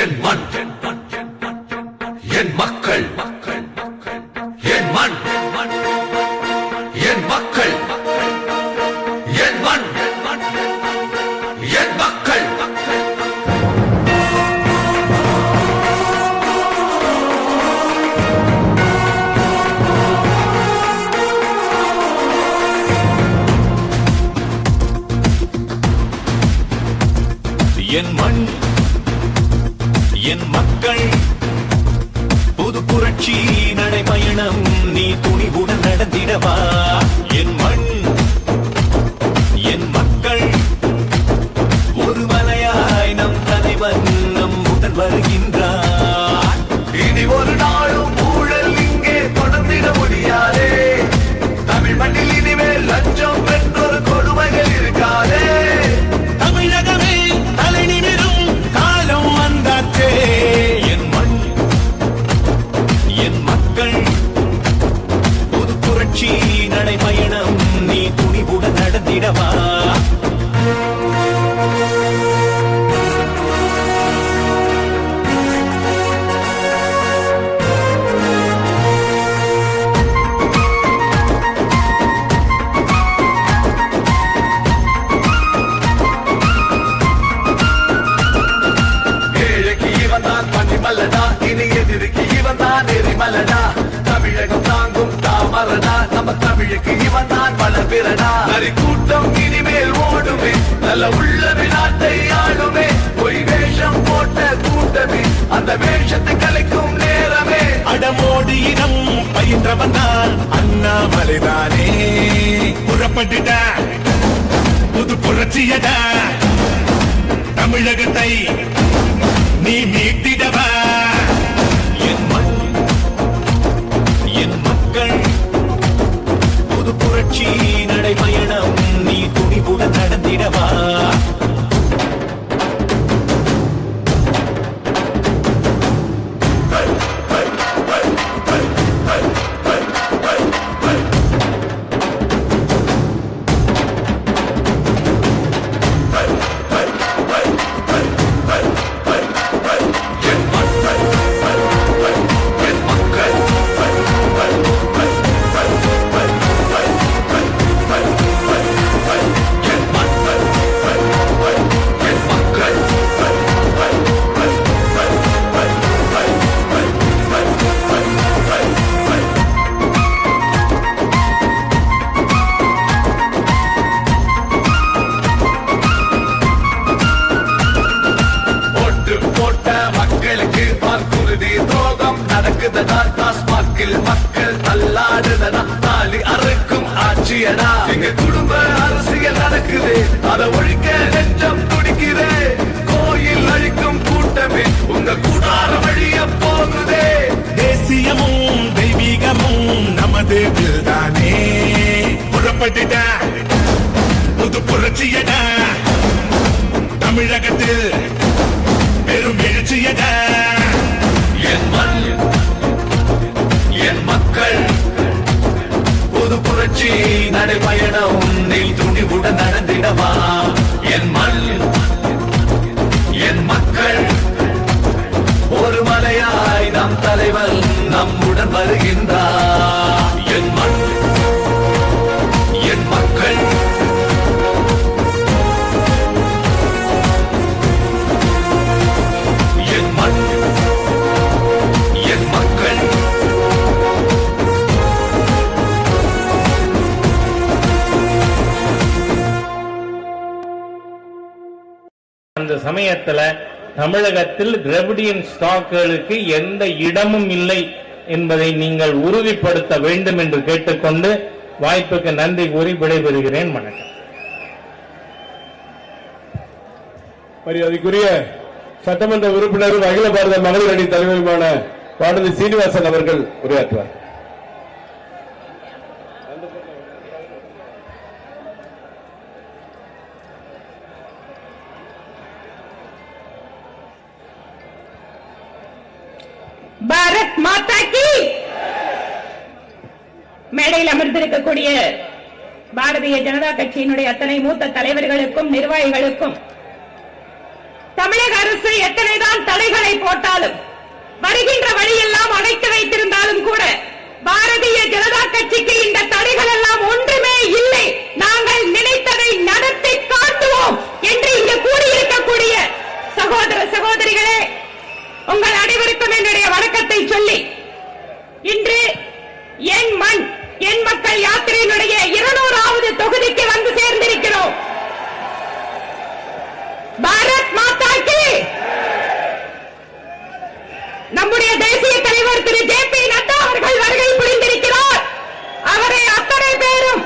என் மண், என் மக்கள், என் மண், என் மக்கள், என் மண், என் மக்கள். என் மண், என் மக்கள், புது புரட்சி நடைபயணம் நீ துணிவுடன் நடந்திடவா. என் மண், என் மக்கள், ஒரு மலையாய் நம் தலைவன் நம் உடன் வருகின்றார். இனி ஒரு நாளும் ஊழல் இங்கே தொடர்ந்திட முடியாதே. தமிழ் மண்ணில் இனிமேல் லஞ்சம் என்றொரு கொடுமைகள் இருக்காதே. தமிழகமே தலை நிமிரும் காலம் வந்தாச்சே. என் மண், என் மக்கள், புது புரட்சி நடைபயணம் நீ துணிவுடன் நடந்திடவா. இனி எதிர்க்கு இவன் தான் எரிமலனா. தமிழகம் தாங்கும் தாமரனா. நம்ம தமிழுக்கு இவன் தான் வளபிறனா. நரி கூட்டம் இனிமேல் ஓடுமே. நல்ல உள்ளவே நாட்டை ஆளுமே. பொய் வேஷம் போட்ட கூட்டமே அந்த வேஷத்தை கலைக்கும் நேரமே. அடமோடி இனம் பயின்றவன் தான் அண்ணாமலைதானே. புறப்பட்டுட புது புரட்சியடா. தமிழகத்தை நீ மீட்டிடவா. என் மண், என் மக்கள், புது புரட்சி நடைபயணம் நீ துணிவுடன் நடந்திடவா. மக்கள் தள்ளாடுதனா. தாலி அறுக்கும் ஆட்சியடா. எங்க குடும்ப அரசியல் நடக்குது. அதை ஒழிக்க நெஞ்சம் துடிக்குதே. கோயில் அழிக்கும் கூட்டமே உங்க கூடார வழிய போகுதே. தேசியமும் தெய்வீகமும் நமது தானே. புறப்பட்டுட புது புரட்சியடா. தமிழகத்தில் பெரும் எழுச்சியடா. என் மண், என் மக்கள், புது புரட்சி நடைபயணம் நீ துணிவுடன் நடந்திடவா. என் மண், என் மக்கள், ஒரு மலையாய் நம் தலைவன் நம்முடன் வருகின்றார். என் மண், என் மக்கள், என் மண், என் மக்கள். அந்த சமயத்துல தமிழகத்தில் திராவிடியன் ஸ்டாக்குகளுக்கு எந்த இடமும் இல்லை என்பதை நீங்கள் உறுதிப்படுத்த வேண்டும் என்று கேட்டுக்கொண்டு வாய்ப்புக்கு நன்றி கூறி விடைபெறுகிறேன். வணக்கம். மரியாதைக்குரிய சட்டமன்ற உறுப்பினரும் அகில பாரத மகளிர் அணி தலைவருமான பாரதி சீனிவாசன் அவர்கள் உரையாற்றுவார். பாரத் மாதா கி. மேடையில் அமர்ந்திருக்கக்கூடிய பாரதிய ஜனதா கட்சியினுடைய அத்தனை மூத்த தலைவர்களுக்கும் நிர்வாகிகளுக்கும் தமிழக அரசு எத்தனைதான் தடைகளை போட்டாலும் வருகின்ற வழியெல்லாம் அடைத்து வைத்திருந்தாலும் கூட பாரதிய ஜனதா கட்சிக்கு இந்த தடைகள் எல்லாம் ஒன்றுமே இல்லை. நாங்கள் நினைத்ததை நடத்தி காட்டுவோம் என்று இங்கு கூடியிருக்கக்கூடிய சகோதர சகோதரிகளே, உங்கள் அனைவருக்கும் என்னுடைய வணக்கத்தை சொல்லி இன்று என் மண் என் மக்கள் யாத்திரையினுடைய 200வது தொகுதிக்கு வந்து சேர்ந்திருக்கிறோம். பாரத் மாதா கி. நம்முடைய தேசிய தலைவர் திரு ஜே.பி. நட்டா அவர்கள் வருகை புரிந்திருக்கிறார். அவரை அத்தனை பேரும்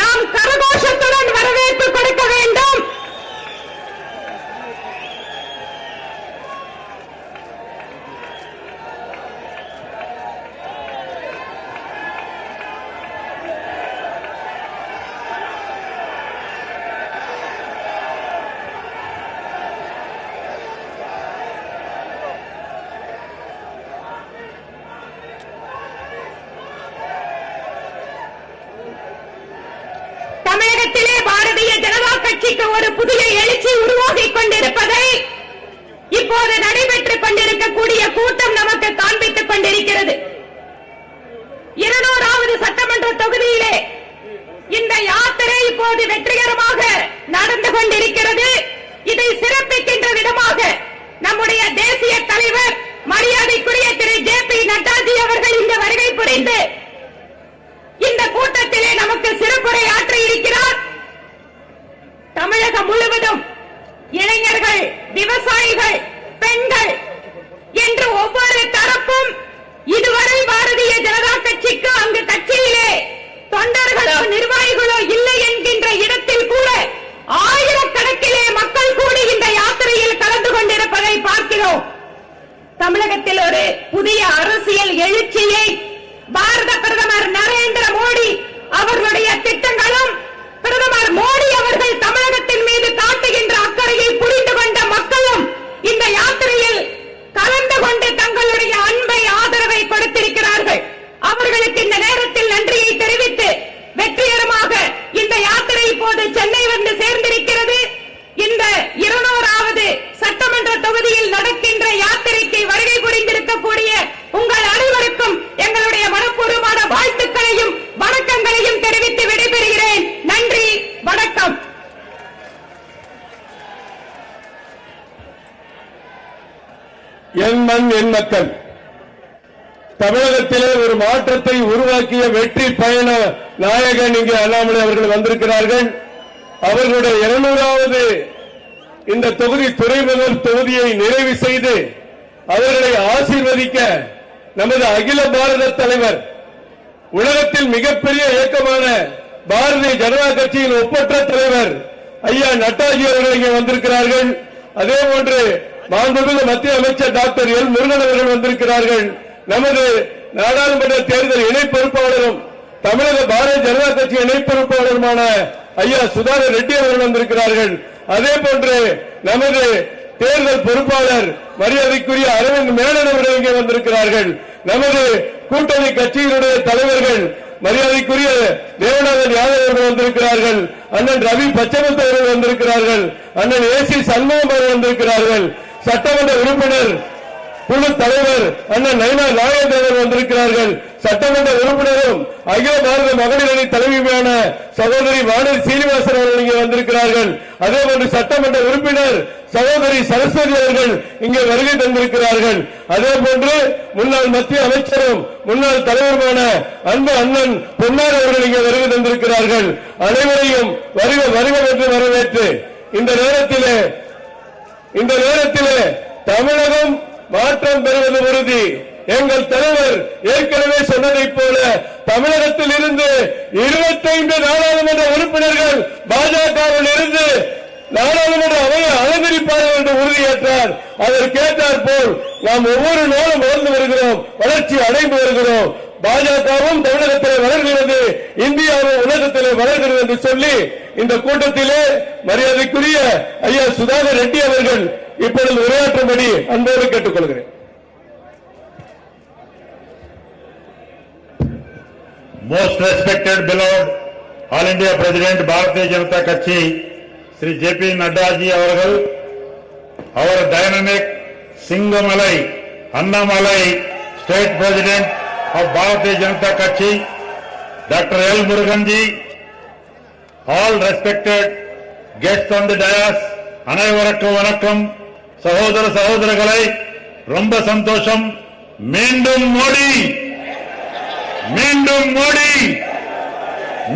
நாம் கரகோஷத்துடன் வரவேற்பு கொடுக்க வேண்டும். தமிழகத்திலே பாரதிய ஜனதா கட்சிக்கு ஒரு புதிய எழுச்சி உருவாகிக் கொண்டிருப்பதை இப்போது நடைபெற்றுக் கொண்டிருக்கக்கூடிய கூட்டம் நமக்கு காண்பித்துக் கொண்டிருக்கிறது. 200வது சட்டமன்ற தொகுதியிலே இந்த யாத்திரை இப்போது வெற்றிகரமாக நடந்து கொண்டிருக்கிறது. இதை சிறப்பிக்கின்ற விதமாக நம்முடைய தேசிய தலைவர் மரியாதைக்குரிய திரு ஜே.பி. நட்டாஜி அவர்கள் இந்த வருகை புரிந்து இந்த கூட்டத்திலே நமக்கு சிறப்புரை ஆற்ற இருக்கிறார். தமிழகம் முழுவதும் இளைஞர்கள், விவசாயிகள், பெண்கள் என்று ஒவ்வொரு தரப்பும் இதுவரை பாரதிய ஜனதா கட்சிக்கு அங்கு கட்சியிலே தொண்டர்களோ நிர்வாகிகளோ இல்லை என்கின்ற இடத்தில் கூட ஆயிரக்கணக்கிலே மக்கள் கூடி இந்த யாத்திரையில் கலந்து கொண்டிருப்பதை பார்க்கிறோம். தமிழகத்தில் ஒரு புதிய அரசியல் எழுச்சியை பாரத பிரதமர் நரேந்திர மோடி அவர்களுடைய திட்டங்களும் பிரதமர் மோடி அவர்கள் தமிழகத்தின் மீது காட்டுகின்ற அக்கறையை புரிந்து கொண்ட மக்களும் இந்த யாத்திரையில் கலந்து கொண்டு தங்களுடைய அன்பை ஆதரவை கொடுத்திருக்கிறார்கள். அவர்களுக்கு இந்த நேரத்தில் நன்றியை தெரிவித்து வெற்றிகரமாக இந்த யாத்திரை இப்போது சென்னை வந்து சேர்ந்திருக்கிறது. இந்த 200வது சட்டமன்ற தொகுதியில் நடக்கின்ற யாத்திரைக்கு வருகை புரிந்திருக்கக்கூடிய உங்கள் அனைவருக்கும் எங்களுடைய மனப்பூர்வமான வாழ்த்துக்களையும் வணக்கங்களையும் தெரிவித்து விடைபெறுகிறேன். நன்றி, வணக்கம். என் மண் என் மக்கள் தமிழகத்திலே ஒரு மாற்றத்தை உருவாக்கிய வெற்றி பயண நாயகன் இங்கே அண்ணாமலை அவர்கள் வந்திருக்கிறார்கள். அவர்களுடைய 200வது இந்த தொகுதி துறைமுகர் தொகுதியை நிறைவு செய்து அவர்களை ஆசீர்வதிக்க நமது அகில பாரத தலைவர், உலகத்தில் மிகப்பெரிய இயக்கமான பாரதிய ஜனதா கட்சியின் ஒப்பற்ற தலைவர் ஐயா நட்டாஜி அவர்கள் இங்கே வந்திருக்கிறார்கள். அதே போன்று மாண்புமிகு மத்திய அமைச்சர் டாக்டர் எல் முருகன் அவர்கள் வந்திருக்கிறார்கள். நமது நாடாளுமன்ற தேர்தல் இணை பொறுப்பாளரும் தமிழக பாரதிய ஜனதா கட்சி இணை பொறுப்பாளருமான ஐயா சுதாகர் ரெட்டி அவர்கள் வந்திருக்கிறார்கள். அதே போன்று நமது தேர்தல் பொறுப்பாளர் மரியாதைக்குரிய அரவிந்த் மேனன் அவர்கள் இங்கே வந்திருக்கிறார்கள். நமது கூட்டணி கட்சியினுடைய தலைவர்கள் மரியாதைக்குரிய தேவநாதன் யாதவ் அவர்கள் வந்திருக்கிறார்கள். அண்ணன் ரவி பச்சமுத்து அவர்கள் வந்திருக்கிறார்கள். அண்ணன் ஏசி சண்முகம் அவர்கள் வந்திருக்கிறார்கள். சட்டமன்ற உறுப்பினர் குழு தலைவர் அண்ணன் நயனா நாகேந்திரன் வந்திருக்கிறார்கள். சட்டமன்ற உறுப்பினரும் அகில பாரத மகளிர் அணி தலைவியான சகோதரி வானதி சீனிவாசன் அவர்கள் இங்கே வந்திருக்கிறார்கள். அதே போன்று சட்டமன்ற உறுப்பினர் சகோதரி சரஸ்வதி அவர்கள் இங்கே வருகை தந்திருக்கிறார்கள். அதே போன்று முன்னாள் மத்திய அமைச்சரும் முன்னாள் தலைவருமான அன்பு அண்ணன் பொன்னார் அவர்கள் இங்கே வருகை தந்திருக்கிறார்கள். அனைவரையும் வருக வருக என்று வரவேற்று இந்த நேரத்திலே தமிழகம் மாற்றம் பெறுவது உறுதி. எங்கள் தலைவர் ஏற்கனவே சொன்னதைப் போல தமிழகத்தில் இருந்து 25 நாடாளுமன்ற உறுப்பினர்கள் பாஜகவில் இருந்து நாடாளுமன்ற அவையை அலங்கரிப்பார்கள் என்று உறுதியேற்றார். அதற்கேற்றார் போல் நாம் ஒவ்வொரு நாளும் வளர்ந்து வருகிறோம், வளர்ச்சி அடைந்து வருகிறோம். பாஜகவும் தமிழகத்தில் வளர்கிறது, இந்தியாவும் உலகத்தில் வளர்கிறது என்று சொல்லி இந்த கூட்டத்திலே மரியாதைக்குரிய ஐயா சுதாகர் ரெட்டி அவர்கள் இப்பொழுது உரையாற்றும்படி அன்போடு கேட்டுக் கொள்கிறேன். Most respected beloved All India President Bharatiya Janata Kachhi Sri J.P. Nadda ji அவர்கள் our dynamic Singamalai Annamalai State President of Bharatiya Janata Kachhi, Dr. L. Muruganji, all respected guests on the dais, அனைவருக்கும் வணக்கம். சகோதர சகோதரர்களை, ரொம்ப சந்தோஷம். மீண்டும் மோடி, மீண்டும் மோடி,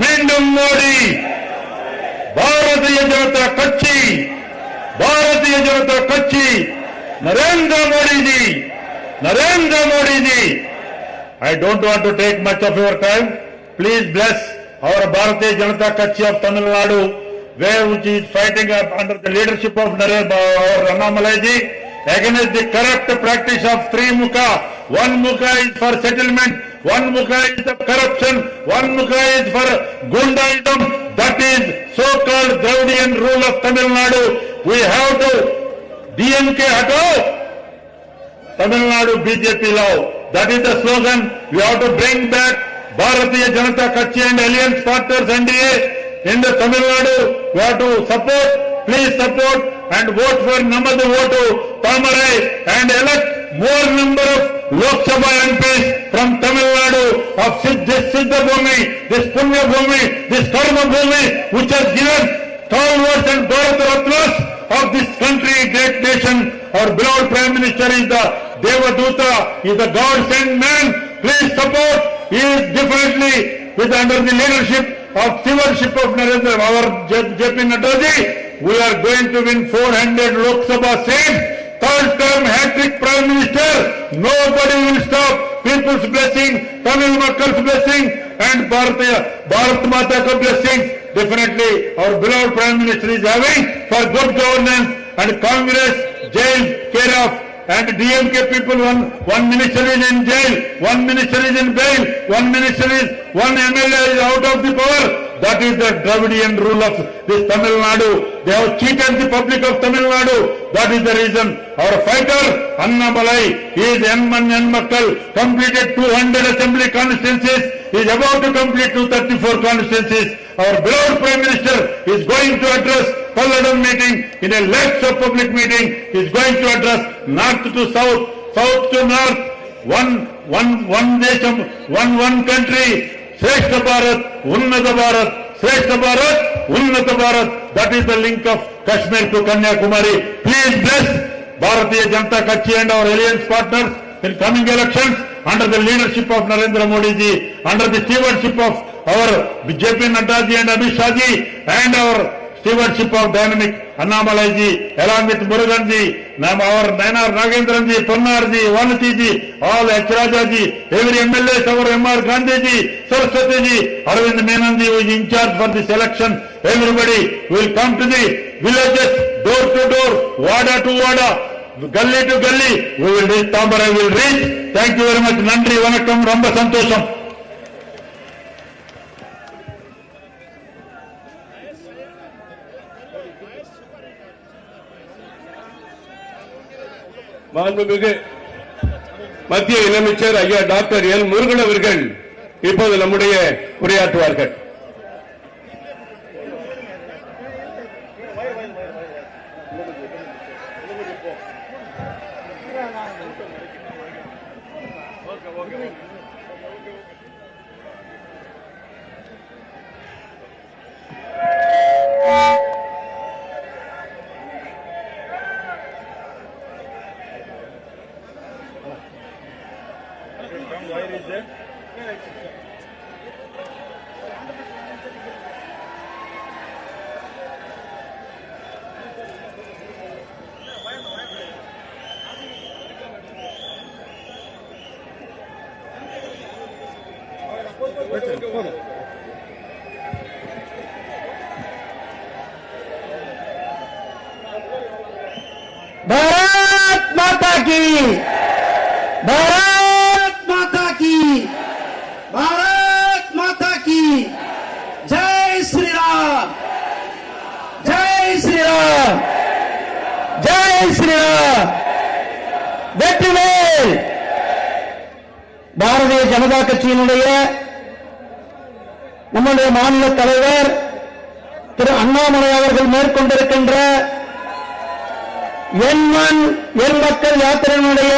மீண்டும் மோடி. பாரதிய ஜனதா கட்சி, பாரதிய ஜனதா கட்சி, Narendra Modi ji, Narendra Modi ji. I don't want to take much of your time. Please bless our Bharatiya Janata Kachhi of Tamil Nadu, which is fighting up under the leadership of Narendra Annamalai ji against the corrupt practice of three mukha. One mukha is for settlement, one mukha is for corruption, one mukha is for Gundaism. That is so-called Dravidian rule of Tamil Nadu. We have to DMK hatao, Tamil Nadu BJP law. That is the slogan. We have to bring back Bharatiya Janata Kachhi and alliance partners NDA in the Tamil Nadu. We have to support, please support and vote for Namadu Votu Tamarai and elect more number of Lok Sabha MPs from Tamil Nadu of this Siddha Bhumi, this Punya Bhumi, this Karma Bhumi, which has given stalwarts and Bharat Ratnas of this country, great nation. Our beloved Prime Minister is the Devaduta, is the God-sent man. Please support. He is definitely with under the leadership of stewardship of Narendra, our JP Naddaji. We are going to win 400 Lok Sabha seats. Third term hat-trick Prime Minister. Nobody will stop. People's blessing, Tamil Makkal's blessing, and Bharat Mata ka blessing. Definitely, our beloved Prime Minister is having for good governance and Congress jail care of. And DMK people, one minister is in jail, one minister is in bail, one MLA is out of the power. That is the Dravidian rule of this Tamil Nadu. They have cheated the public of Tamil Nadu. That is the reason. Our fighter, Annamalai, he is N Makkal, completed 200 assembly constituencies, is about to complete 234 constituencies. Our beloved Prime Minister is going to address Palladam meeting in a lakhs of public meeting. He is going to address north to south, south to north, one nation, one country, Shrestha Bharat, Unnata Bharat, Shrestha Bharat, Unnata Bharat. That is the link of Kashmir to Kanyakumari. Please bless Bharatiya Janata Kachhi and our alliance partners in coming elections under the leadership of Narendra Modi ji, under the stewardship of our JP Nadda ji and Amit Shah ji, and our stewardship of dynamic Annamalai ji, along with Murugan ji, our Nayanar Nagendran ji, Pannar ji, Vanati ji, all H. Raja ji, every MLA, our M.R. Gandhi ji, Saraswati ji, Arvind Menon ji, who is in charge for this election. Everybody will come to the villages, door to door, wada to wada, gully to gully. We will reach, Thambarai will reach. Thank you very much. Nandri, Vanakkam, Romba Santosham. மாண்புமிகு மத்திய இணையமைச்சர் ஐயா doctor L Murugan அவர்கள் இப்போது நம்முடைய உரையாற்றுவார்கள். भारत माता की, भारत माता की, भारत माता की, जय श्री राम, जय श्री राम, जय श्री राम. வெற்றிவேல். பாரதிய ஜனதா கட்சியினுடைய நம்முடைய மாநில தலைவர் திரு அண்ணாமலை அவர்கள் மேற்கொண்டிருக்கின்ற என் மண் என் மக்கள் யாத்திரையினுடைய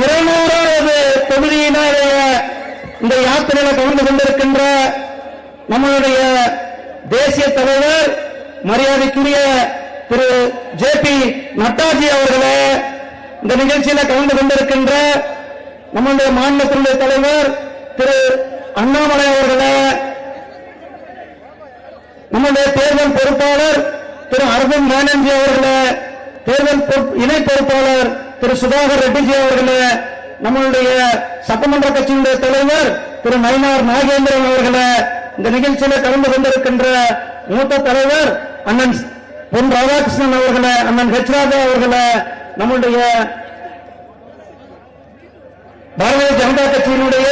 200வது தொகுதியினுடைய இந்த யாத்திரையில கலந்து கொண்டிருக்கின்ற நம்மளுடைய தேசிய தலைவர் மரியாதைக்குரிய திரு ஜே.பி. நட்டாஜி அவர்களே, இந்த நிகழ்ச்சியில கலந்து கொண்டிருக்கின்ற நம்முடைய மாநிலத்தினுடைய தலைவர் திரு அண்ணாமலை அவர்களே, நம்முடைய தேர்தல் பொறுப்பாளர் திரு அரவிந்த் பானர்ஜி அவர்களே, தேர்தல் இணை பொறுப்பாளர் திரு சுதாகர் ரெட்டிஜி அவர்களே, நம்மளுடைய சட்டமன்ற கட்சியினுடைய தலைவர் திரு நயினார் நாகேந்திரன் அவர்களே, இந்த நிகழ்ச்சியில கலந்து கொண்டிருக்கின்ற மூத்த தலைவர் அண்ணன் பொன் ராதாகிருஷ்ணன் அவர்களே, அண்ணன் ஹெச் ராஜா அவர்களே, நம்முடைய பாரதிய ஜனதா கட்சியினுடைய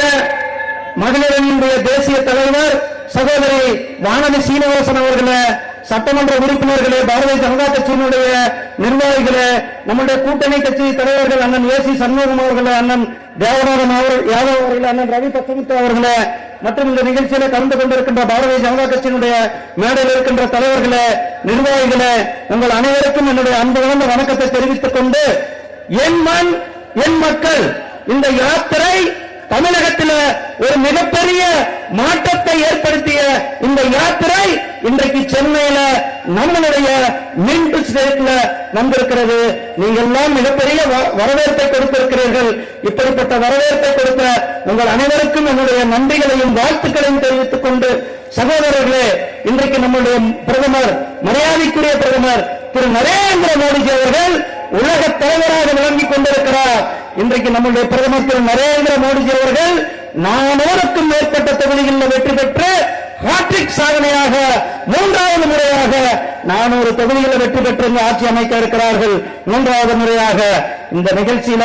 மகளிர் அணியினுடைய தேசிய தலைவர் சகோதரி வானதி சீனிவாசன் அவர்களே, சட்டமன்ற உறுப்பினர்களே, பாரதிய ஜனதா கட்சியினுடைய நிர்வாகிகளே, நம்முடைய கூட்டணி கட்சி தலைவர்கள் அண்ணன் ஏ.சி. சண்முகம் அவர்களே, அண்ணன் தேவநாதன் யாதவ் அவர்களே, அண்ணன் ரவி பத்தமுத்து அவர்களே, மற்றும் இந்த நிகழ்ச்சியில கலந்து கொண்டிருக்கின்ற பாரதிய ஜனதா கட்சியினுடைய மேடையில் இருக்கின்ற தலைவர்களே, நிர்வாகிகளே, உங்கள் அனைவருக்கும் என்னுடைய அன்பு கலந்த வணக்கத்தை தெரிவித்துக் கொண்டு, என் மண் என் மக்கள் இந்த யாத்திரை தமிழகத்தில் ஒரு மிகப்பெரிய மாற்றத்தை ஏற்படுத்திய இந்த யாத்திரை இன்றைக்கு சென்னையில நம்மளுடைய மின்ட் ஸ்டேட்ல வந்திருக்கிறது. நீங்கள் எல்லாம் மிகப்பெரிய வரவேற்பை கொடுத்திருக்கிறீர்கள். இப்படிப்பட்ட வரவேற்பை கொடுத்த உங்கள் அனைவருக்கும் என்னுடைய நன்றிகளையும் வாழ்த்துக்களையும் தெரிவித்துக் கொண்டு, சகோதரர்களே, இன்றைக்கு நம்முடைய பிரதமர், மரியாதைக்குரிய பிரதமர் திரு நரேந்திர மோடிஜி அவர்கள் உலக தலைவராக விளங்கிக் கொண்டிருக்கிறார். இன்றைக்கு நம்முடைய பிரதமர் திரு நரேந்திர மோடிஜி அவர்கள் 400க்கும் மேற்பட்ட தொகுதிகளில் வெற்றி பெற்று ஹாட்ரிக் சாதனையாக 3வது முறையாக 400 தொகுதிகளில் வெற்றி பெற்று ஆட்சி அமைக்க இருக்கிறார்கள். 3வது முறையாக இந்த நிகழ்ச்சியில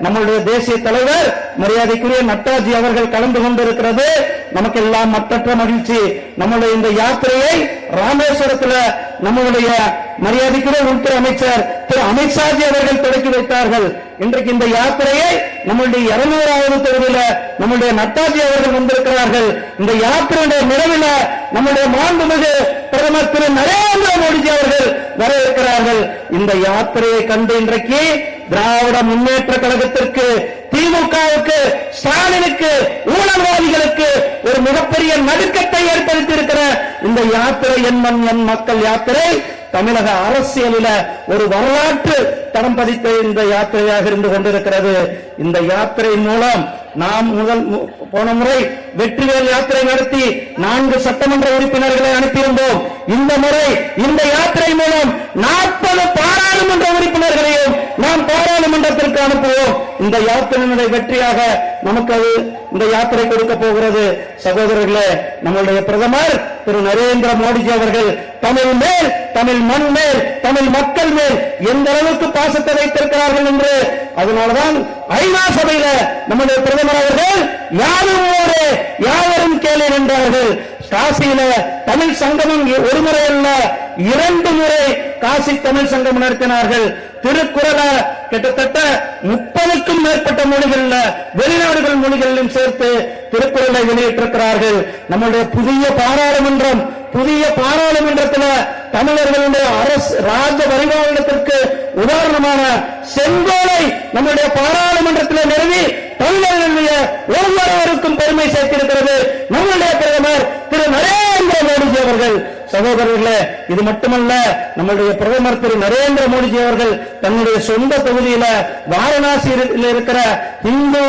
நம்முடைய தேசிய தலைவர் மரியாதைக்குரிய நட்டாஜி அவர்கள் கலந்து கொண்டிருக்கிறது நமக்கெல்லாம் மற்றற்ற மகிழ்ச்சி. நம்முடைய இந்த யாத்திரையை ராமேஸ்வரத்தில் நம்முடைய மரியாதைக்குரிய உள்துறை அமைச்சர் திரு அமித்ஷாஜி அவர்கள் தொடக்கி வைத்தார்கள். இன்றைக்கு இந்த யாத்திரையை நம்முடைய 200வது தொகுதியில நம்முடைய நட்டாஜி அவர்கள் வந்திருக்கிறார்கள். இந்த யாத்திரையுடைய நிறைவில் நம்முடைய மாண்புமிகு பிரதமர் திரு நரேந்திர மோடிஜி அவர்கள் வர இருக்கிறார்கள். இந்த யாத்திரையை கண்டு இன்றைக்கு திராவிட முன்னேற்ற கழகத்திற்கு, திமுகவுக்கு, ஸ்டாலினுக்கு, ஊழல்வாதிகளுக்கு ஒரு மிகப்பெரிய நடுக்கத்தை ஏற்படுத்தி இருக்கிற இந்த யாத்திரை என் மண் என் மக்கள் யாத்திரை தமிழக அரசியலில் ஒரு வரலாற்று தடம் பதித்த இந்த யாத்திரையாக இருந்து கொண்டிருக்கிறது. இந்த யாத்திரை மூலம் நாம் போன முறை வெற்றிவேல் யாத்திரை நடத்தி 4 சட்டமன்ற உறுப்பினர்களை அனுப்பியிருந்தோம். இந்த முறை இந்த யாத்திரை மூலம் 40 பாராளுமன்ற உறுப்பினர்களையும் நாம் பாராளுமன்றத்திற்கு அனுப்புவோம். இந்த யாத்திரையினுடைய வெற்றியாக நமக்கு இந்த யாத்திரை கொடுக்க போகிறது. சகோதரர்களே, நம்முடைய பிரதமர் திரு நரேந்திர மோடிஜி அவர்கள் தமிழ் மேல், தமிழ் மண் மேல், தமிழ் மக்கள் மேல் எந்த அளவுக்கு பாசத்தை வைத்திருக்கிறார்கள் என்று, அதனால்தான் ஐநா சபையில நம்முடைய பிரதமர் அவர்கள் யாரும் ஊரே யாவரும் கேளீர் என்றார்கள். காசியில தமிழ் சங்கமம் ஒரு முறை அல்ல 2 முறை காசி தமிழ் சங்கம் நடத்தினார்கள். திருக்குறள கிட்டத்தட்ட 30க்கும் மேற்பட்ட மொழிகள்ல வெளிநாடுகள் மொழிகளிலும் சேர்த்து திருக்குறளை வெளியிட்டிருக்கிறார்கள். நம்முடைய புதிய பாராளுமன்றத்தில் தமிழர்களுடைய அரசு ராஜ பரிபாலனத்திற்கு உதாரணமான செங்கோலை நம்முடைய பாராளுமன்றத்தில் நிறுவி தமிழர்களுடைய ஒவ்வொருவருக்கும் பெருமை சேர்த்திருக்கிறது நம்முடைய பிரதமர் திரு நரேந்திர மோடிஜி அவர்கள். சகோதரர்களே, இது மட்டுமல்ல, நம்முடைய பிரதமர் திரு நரேந்திர மோடிஜி அவர்கள் தன்னுடைய சொந்த தொகுதியில வாரணாசியில் இருக்கிற இந்து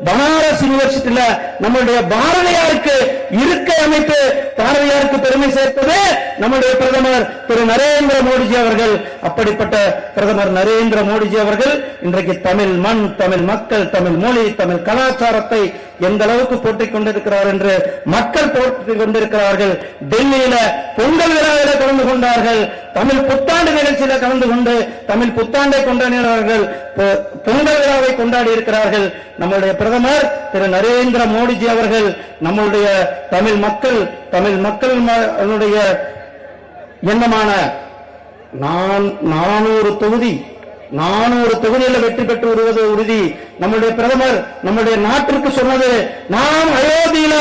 பனாரஸ் யூனிவர்சிட்டியில நம்முடைய பாரதியாருக்கு இருக்கை அமைப்பு பாரதியாருக்கு பெருமை சேர்த்தது நம்முடைய பிரதமர் திரு நரேந்திர மோடிஜி அவர்கள். அப்படிப்பட்ட பிரதமர் நரேந்திர மோடிஜி அவர்கள் இன்றைக்கு தமிழ் மண், தமிழ் மக்கள், தமிழ் மொழி, தமிழ் கலாச்சாரத்தை எந்த அளவுக்கு போட்டிக் கொண்டிருக்கிறார் என்று மக்கள் போட்டிக் கொண்டிருக்கிறார்கள். டெல்லியில பொங்கல் விழாவில் கலந்து கொண்டார்கள். தமிழ் புத்தாண்டு நிகழ்ச்சியில கலந்து கொண்டு தமிழ் புத்தாண்டை கொண்டாடினார்கள். பொங்கல் விழாவை கொண்டாடி இருக்கிறார்கள். நம்முடைய பிரதமர் திரு நரேந்திர மோடிஜி அவர்கள் நம்முடைய தமிழ் மக்கள் எண்ணமான 400 தொகுதியில் வெற்றி பெற்று வருவது உறுதி. நம்முடைய பிரதமர் நம்முடைய நாட்டிற்கு சொன்னது, நாம் அயோத்தியில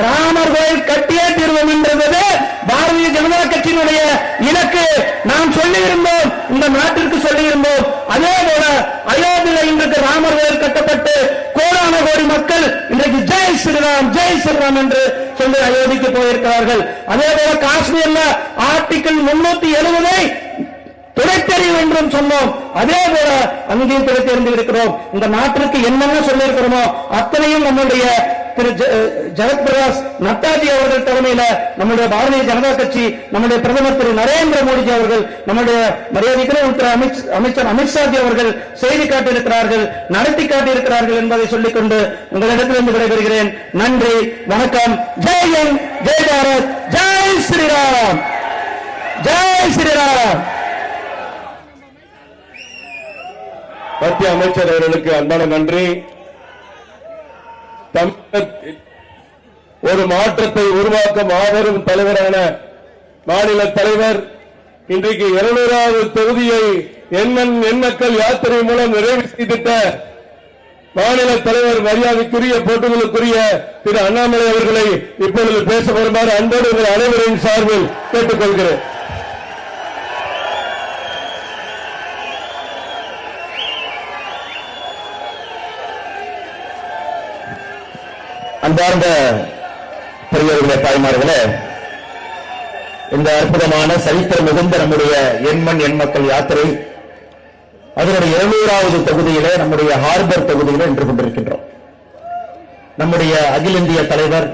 ராமர் கோயில் கட்டியே தீர்வோம் என்றது பாரதிய ஜனதா கட்சியினுடைய இலக்கு நாம் சொல்லியிருந்தோம், இந்த நாட்டிற்கு சொல்லியிருந்தோம். அதே போல அயோத்தியில் இன்றைக்கு ராமர் கோயில் கட்டப்பட்டு கோடான கோடி மக்கள் இன்றைக்கு ஜெய் ஸ்ரீராம் ஜெய் ஸ்ரீராம் என்று சொல்லி அயோத்திக்கு போயிருக்கிறார்கள். அதே போல காஷ்மீர்ல ஆர்டிகிள் 370 துடைத்தறிவு என்றும் சொன்னோம். அதே போல அங்கேயும் துடைத்தெறிந்து இருக்கிறோம். இந்த நாட்டிற்கு என்னென்ன சொல்லியிருக்கிறோமோ அத்தனையும் நம்முடைய திரு ஜெகத் பிரகாஷ் நட்டாஜி அவர்கள் தலைமையில நம்முடைய பாரதிய ஜனதா கட்சி, நம்முடைய பிரதமர் திரு நரேந்திர மோடிஜி அவர்கள், நம்முடைய மரியாதைக்குரிய அமைச்சர் அமித்ஷாஜி அவர்கள் செய்தி காட்டியிருக்கிறார்கள், நடத்தி காட்டியிருக்கிறார்கள் என்பதை சொல்லிக்கொண்டு உங்களிடத்திலிருந்து விடைபெறுகிறேன். நன்றி, வணக்கம். ஜெய் ஹிந்த், ஜெய் பாரத், ஜெய் ஸ்ரீராம், ஜெய் ஸ்ரீராம். மத்திய அமைச்சர் அவர்களுக்கு அன்பான நன்றி. ஒரு மாற்றத்தை உருவாக்க மாபெரும் தலைவரான மாநில தலைவர் இன்றைக்கு 200வது தொகுதியை எண்ணக்கள் யாத்திரை மூலம் நிறைவு செய்திட்ட மாநில தலைவர் மரியாதைக்குரிய போட்டுகளுக்குரிய திரு அண்ணாமலை அவர்களை இப்பொழுது பேச வருமாறு அன்போடு உங்கள் அனைவரின் சார்பில் கேட்டுக் கொள்கிறேன். அன்பார்ந்த பெரியவர்களே, தாய்மார்களே, இந்த அற்புதமான சரித்திரம் மிகுந்த நம்முடைய எண்மண் எண்மக்கள் யாத்திரை அதனுடைய 200வது தொகுதியிலே நம்முடைய ஹார்பர் தொகுதியிலே நின்று கொண்டிருக்கின்றோம். நம்முடைய அகில இந்திய தலைவர்,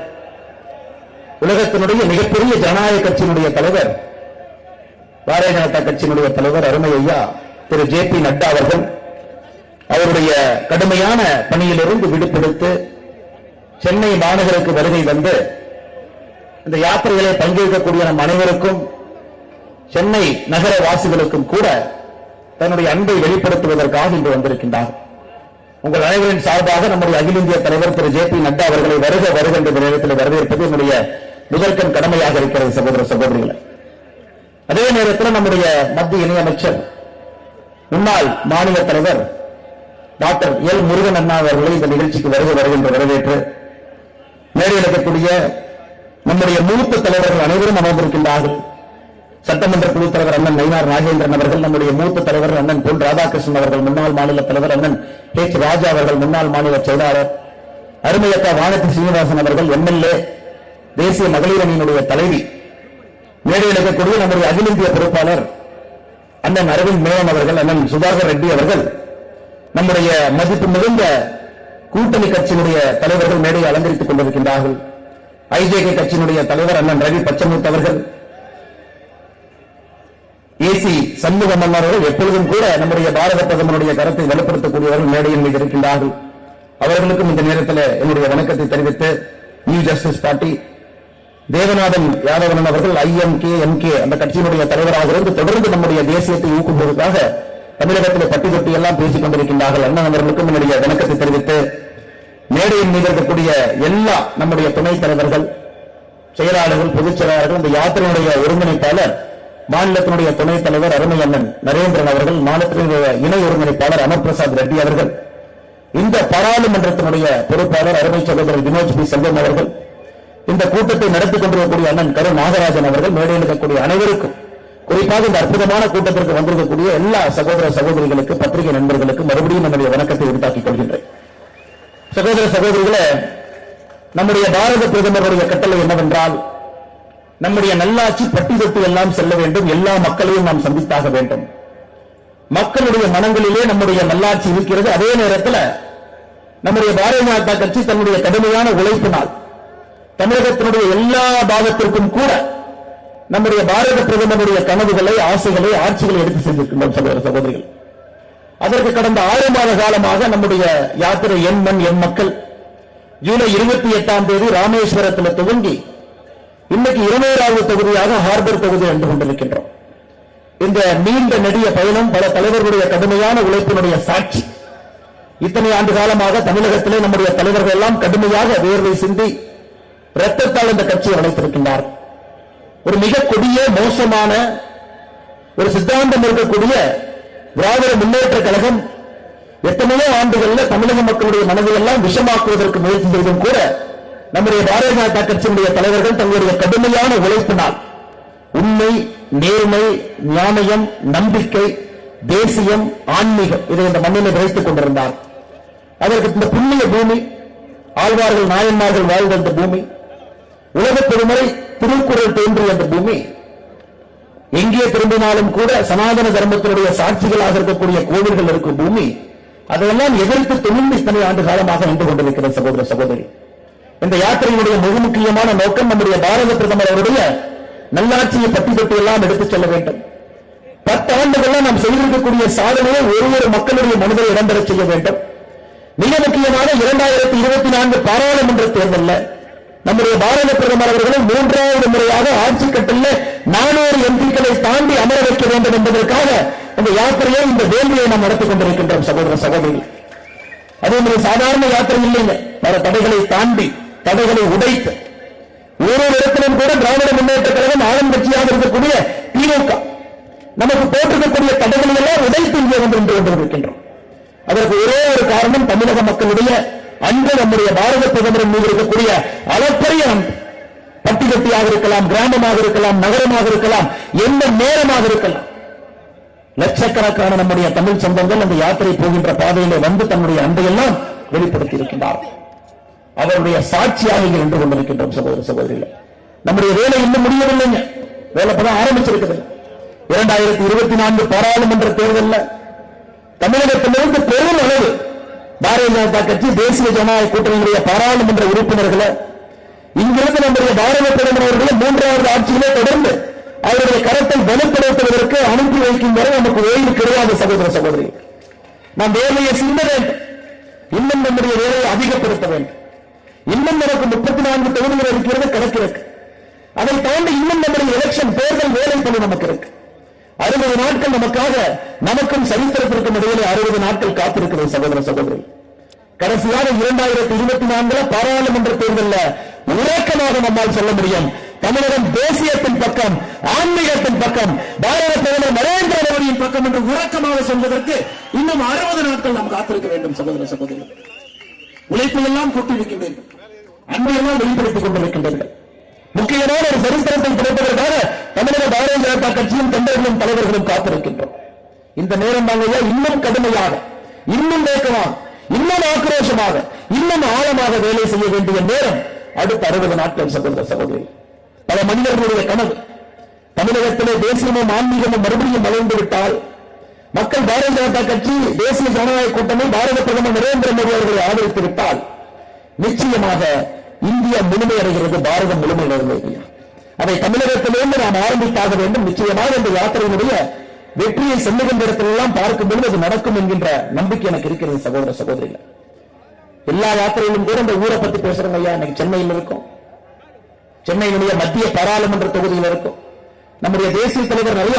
உலகத்தினுடைய மிகப்பெரிய ஜனநாயக கட்சியினுடைய தலைவர், பாரதிய ஜனதா கட்சியினுடைய தலைவர் அருமை ஐயா திரு JP நட்டா அவர்கள் அவருடைய கடுமையான பணியிலிருந்து விடுபடுத்து சென்னை மாநகருக்கு வருகை வந்து இந்த யாத்திரைகளை பங்கேற்கக்கூடிய நம் அனைவருக்கும், சென்னை நகர வாசிகளுக்கும் கூட தன்னுடைய அன்பை வெளிப்படுத்துவதற்காக இன்று வந்திருக்கின்றார். உங்கள் அனைவரின் சார்பாக நம்முடைய அகில இந்திய தலைவர் திரு JP நட்டா அவர்களை வருக வருகின்ற நேரத்தில் வரவேற்பது என்னுடைய முதற்கண் கடமையாக இருக்கிறது. சகோதர சகோதரிகளை, அதே நேரத்தில் நம்முடைய மத்திய இணையமைச்சர் முன்னாள் மாநில தலைவர் டாக்டர் எல் முருகன் அண்ணா அவர்களை இந்த நிகழ்ச்சிக்கு வருகின்ற வரவேற்று மேடையில் இருக்கக்கூடிய நம்முடைய மூத்த தலைவர்கள் அனைவரும் அமர்ந்திருக்கின்றார்கள். சட்டமன்ற குழு தலைவர் அண்ணன் நயினார் நாகேந்திரன் அவர்கள், நம்முடைய மூத்த தலைவர் அண்ணன் பொன் ராதாகிருஷ்ணன் அவர்கள், முன்னாள் மாநில தலைவர் அண்ணன் H. ராஜா அவர்கள், முன்னாள் மாநில செயலாளர் அருமையக்கா வானதி சீனிவாசன் அவர்கள், MLA, தேசிய மகளிர் அணியினுடைய தலைவி, மேடையில் இருக்கக்கூடிய நம்முடைய அகில இந்திய பொறுப்பாளர் அண்ணன் அரவிந்த் மேனன் அவர்கள், அண்ணன் சுதாகர் ரெட்டி அவர்கள், நம்முடைய மதிப்பு மிகுந்த கூட்டணி கட்சியினுடைய தலைவர்கள் மேடையை அலங்கரித்துக் கொண்டிருக்கின்றார்கள். IJK கட்சியினுடைய தலைவர் அண்ணன் ரவி பச்சமுத்து அவர்கள், AC சண்முகம் அவர்கள் எப்பொழுதும் கூட நம்முடைய பாரத பிரதமருடைய கருத்தை வலுப்படுத்தக்கூடியவர்கள் மேடையின் மீது இருக்கின்றார்கள். அவர்களுக்கும் இந்த நேரத்தில் என்னுடைய வணக்கத்தை தெரிவித்து, நியூ ஜஸ்டிஸ் பார்ட்டி தேவநாதன் யாதவன் அவர்கள் IMK MK அந்த கட்சியினுடைய தலைவராக இருந்து தொடர்ந்து நம்முடைய தேசியத்தை ஊக்குவிப்பதற்காக தமிழகத்தில் பட்டி தொட்டி எல்லாம் பேசிக் கொண்டிருக்கின்றார்கள். அண்ணன் அவர்களுக்கும் என்னுடைய வணக்கத்தை தெரிவித்து, மேடையின் மீது இருக்கக்கூடிய எல்லா நம்முடைய துணைத் தலைவர்கள், செயலாளர்கள், பொதுச் செயலாளர்கள், இந்த யாத்திரையுடைய ஒருங்கிணைப்பாளர் மாநிலத்தினுடைய துணைத் தலைவர் அருமை அண்ணன் நரேந்திரன் அவர்கள், மாநிலத்தினுடைய இணை ஒருங்கிணைப்பாளர் அமர் பிரசாத் ரெட்டி அவர்கள், இந்த பாராளுமன்றத்தினுடைய பொறுப்பாளர் அருமை சகோதரர் வினோஜ் பி செல்வம் அவர்கள், இந்த கூட்டத்தை நடத்திக் கொண்டிருக்கக்கூடிய அண்ணன் கரு நாகராஜன் அவர்கள், மேடையில் இருக்கக்கூடிய அனைவருக்கும், குறிப்பாக இந்த அற்புதமான கூட்டத்திற்கு வந்திருக்கக்கூடிய எல்லா சகோதர சகோதரிகளுக்கு, பத்திரிகை நண்பர்களுக்கு மறுபடியும் நம்முடைய வணக்கத்தை உரித்தாக்கிக் கொள்கின்றேன். சகோதர சகோதரிகளே, நம்முடைய பாரத பிரதமருடைய கட்டளை என்னவென்றால், நம்முடைய நல்லாட்சி பட்டி தொட்டி எல்லாம் செல்ல வேண்டும், எல்லா மக்களையும் நாம் சந்தித்தாக வேண்டும். மக்களுடைய மனங்களிலே நம்முடைய நல்லாட்சி இருக்கிறது. அதே நேரத்தில் நம்முடைய பாரதிய ஜனதா கட்சி தன்னுடைய கடுமையான உழைப்பினால் தமிழகத்தினுடைய எல்லா பாகத்திற்கும் கூட நம்முடைய பாரத பிரதமருடைய கனவுகளை, ஆசைகளை, ஆட்சிகளை எடுத்து சென்றிருக்கின்றோம். சகோதர சகோதரிகள், அதற்கு கடந்த 6 மாத காலமாக நம்முடைய யாத்திரை எண் மண் எண் மக்கள் ஜூலை 28ஆம் தேதி ராமேஸ்வரத்தில் துவங்கி இன்னைக்கு 200வது தொகுதியாக ஹார்பர் தொகுதி என்று கொண்டிருக்கின்றோம். இந்த நீண்ட நெடிய பயணம் பல தலைவர்களுடைய கடுமையான உழைப்பினுடைய சாட்சி. இத்தனை ஆண்டு காலமாக தமிழகத்திலே நம்முடைய தலைவர்கள் எல்லாம் கடுமையாக வேர்வை சிந்தி ரத்தத்தால் இந்த கட்சியை வளைத்திருக்கின்றார். ஒரு மிக கொடிய மோசமான ஒரு சித்தாந்தம் இருக்கக்கூடிய திராவிட முன்னேற்ற கழகம் எத்தனையோ ஆண்டுகளில் தமிழக மக்களுடைய மனதை எல்லாம் விஷமாக்குவதற்கு முயற்சி செய்தும் கூட நம்முடைய பாரதிய ஜனதா கட்சியினுடைய தலைவர்கள் தங்களுடைய கடுமையான உழைப்பினால் உண்மை, நேர்மை, நியாயம், நம்பிக்கை, தேசியம், ஆன்மீகம் இதை இந்த மண்ணில் விதைத்துக் கொண்டிருந்தார். அதற்கு இந்த புண்ணிய பூமி, ஆழ்வார்கள் நாயன்மார்கள் வாழ்ந்த இந்த பூமி, உலக பெருமறை திருக்குறள் தோன்றிய அந்த பூமி, எங்கே திரும்பினாலும் கூட சனாதன தர்மத்தினுடைய சாட்சிகளாக இருக்கக்கூடிய கோவில்கள் இருக்கும் பூமி, அதையெல்லாம் எதிர்த்து துணிந்து இத்தனை ஆண்டு காலமாக நின்று கொண்டிருக்கிற சகோதர சகோதரி. இந்த யாத்திரையினுடைய மிக முக்கியமான நோக்கம் நம்முடைய பாரத பிரதமர் அவருடைய நல்லாட்சியை பற்றி எல்லாம் எடுத்துச் செல்ல வேண்டும். 10 ஆண்டுகள்ல நாம் செய்திருக்கக்கூடிய சாதனையை ஒரு மக்களுடைய மனதில் இடம்பெற செய்ய வேண்டும். மிக முக்கியமாக 2024 பாராளுமன்ற தேர்தலில் நம்முடைய பாரத பிரதமர் அவர்களும் 3வது முறையாக ஆட்சி கட்டில் 400 எம்பிக்களை தாண்டி அமர வைக்க வேண்டும் என்பதற்காக இந்த யாத்திரையை, இந்த வேள்வியை நாம் நடத்திக் கொண்டிருக்கின்றோம் சகோதர சகோதரி. அதே மாதிரி சாதாரண யாத்திரை இல்லைங்க. பல தடைகளை தாண்டி, தடைகளை உடைத்து, ஒரு இடத்திலும் கூட திராவிட முன்னேற்ற கழகம் ஆளும் கட்சியாக இருக்கக்கூடிய திமுக நமக்கு போட்டிருக்கக்கூடிய தடைகளை எல்லாம் உடைத்து இங்கே வந்து நின்று கொண்டிருக்கின்றோம். அதற்கு ஒரே ஒரு காரணம் தமிழக மக்களுடைய அன்பு, நம்முடைய பாரத பிரதமரின் மீது இருக்கக்கூடிய அளப்பரிய அன்பு. பட்டிகட்டியாக இருக்கலாம், கிராமமாக இருக்கலாம், நகரமாக இருக்கலாம், எந்த நேரமாக இருக்கலாம், லட்சக்கணக்கான நம்முடைய தமிழ் சொந்தங்கள் அந்த யாத்திரை போகின்ற பாதையிலே வந்து தன்னுடைய அன்பையெல்லாம் வெளிப்படுத்தி இருக்கின்றார்கள். அவருடைய சாட்சியாக இங்கே நின்று கொண்டிருக்கின்றோம் சகோதர சகோதரிகள். நம்முடைய வேலை இன்னும் முடியவில்லைங்க, வேலை இப்பதான் ஆரம்பிச்சிருக்கிறது. 2024 பாராளுமன்ற தேர்தலில் தமிழகத்திலிருந்து பெரும் அளவு பாரதிய ஜனதா கட்சி, தேசிய ஜனநாயக கூட்டணியுடைய பாராளுமன்ற உறுப்பினர்களை இங்கிருந்து நம்முடைய பாரத பிரதமர் அவர்களை 3வது ஆட்சியிலே தொடர்ந்து அவருடைய கருத்தை வலுப்படுத்துவதற்கு அனுப்பி வைக்கும் வரை நமக்கு ஓய்வு கிடையாது சகோதர சகோதரி. நாம் வேலையை சிந்த வேண்டும், இன்னும் நம்முடைய வேலையை அதிகப்படுத்த வேண்டும். இன்னும் நமக்கு 34 தொகுதிகள் இருக்கிறது, கணக்கு இருக்கு. அதை தாண்டி இன்னும் நம்முடைய எலெக்ஷன் தேர்தல் வேலை பணி நமக்கு இருக்கு. 60 நாட்கள் நமக்காக, நமக்கும் சரித்திரத்திற்கும் இடையிலே 60 நாட்கள் காத்திருக்கிறது சகோதர சகோதரி. கடைசியாக 2024 பாராளுமன்ற தேர்தலில் உறக்கமாக நம்மால் சொல்ல முடியும், தமிழகம் தேசியத்தின் பக்கம், ஆன்மீகத்தின் பக்கம், பாரத பிரதமர் நரேந்திர மோடியின் பக்கம் என்று உறக்கமாக சொல்வதற்கு இன்னும் 60 நாட்கள் நாம் காத்திருக்க வேண்டும் சகோதர சகோதரி. உழைப்பை எல்லாம் கொட்டிருக்கின்றீர்கள், அன்பையெல்லாம் வெளிப்படுத்திக் கொண்டிருக்கின்றீர்கள். முக்கியமான ஒரு சரித்திரத்தை கிடைப்பதற்காக தமிழக பாரதிய ஜனதா கட்சியும் தொண்டர்களும் தலைவர்களும் காத்திருக்கின்றோம். இந்த நேரம் தாங்க இன்னும் கடுமையாக, இன்னும் வேகமாக, இன்னும் ஆக்ரோஷமாக, இன்னும் ஆழமாக வேலை செய்ய வேண்டிய நேரம் அடுத்த 60 நாட்கள் சகோதர சகோதரி. பல மனிதர்களுடைய கனவு தமிழகத்திலே தேசியமும் ஆன்மீகமும் மறுபடியும் வளர்ந்து விட்டால், மக்கள் பாரதிய ஜனதா கட்சி, தேசிய ஜனநாயக கூட்டணி, பாரத பிரதமர் நரேந்திர மோடி அவர்களை ஆதரித்து விட்டால் நிச்சயமாக இந்தியா முழுமையடைகிறது, பாரதம் முழுமையடைகிறது. அதை தமிழகத்திலிருந்து நாம் ஆரம்பித்தாக வேண்டும். நிச்சயமாக இந்த யாத்திரையினுடைய வெற்றியை செல்லுகின்ற இடத்திலெல்லாம் பார்க்கும்போது அது நடக்கும் என்கின்ற நம்பிக்கை எனக்கு இருக்கிறது சகோதர சகோதரிகள். எல்லா யாத்திரையிலும் கூட இந்த ஊரை பத்தி பேசுறோம் ஐயா. இன்னைக்கு சென்னையில் இருக்கும், சென்னையினுடைய மத்திய பாராளுமன்ற தொகுதியில் இருக்கும். நம்முடைய தேசிய தலைவர் நிறைய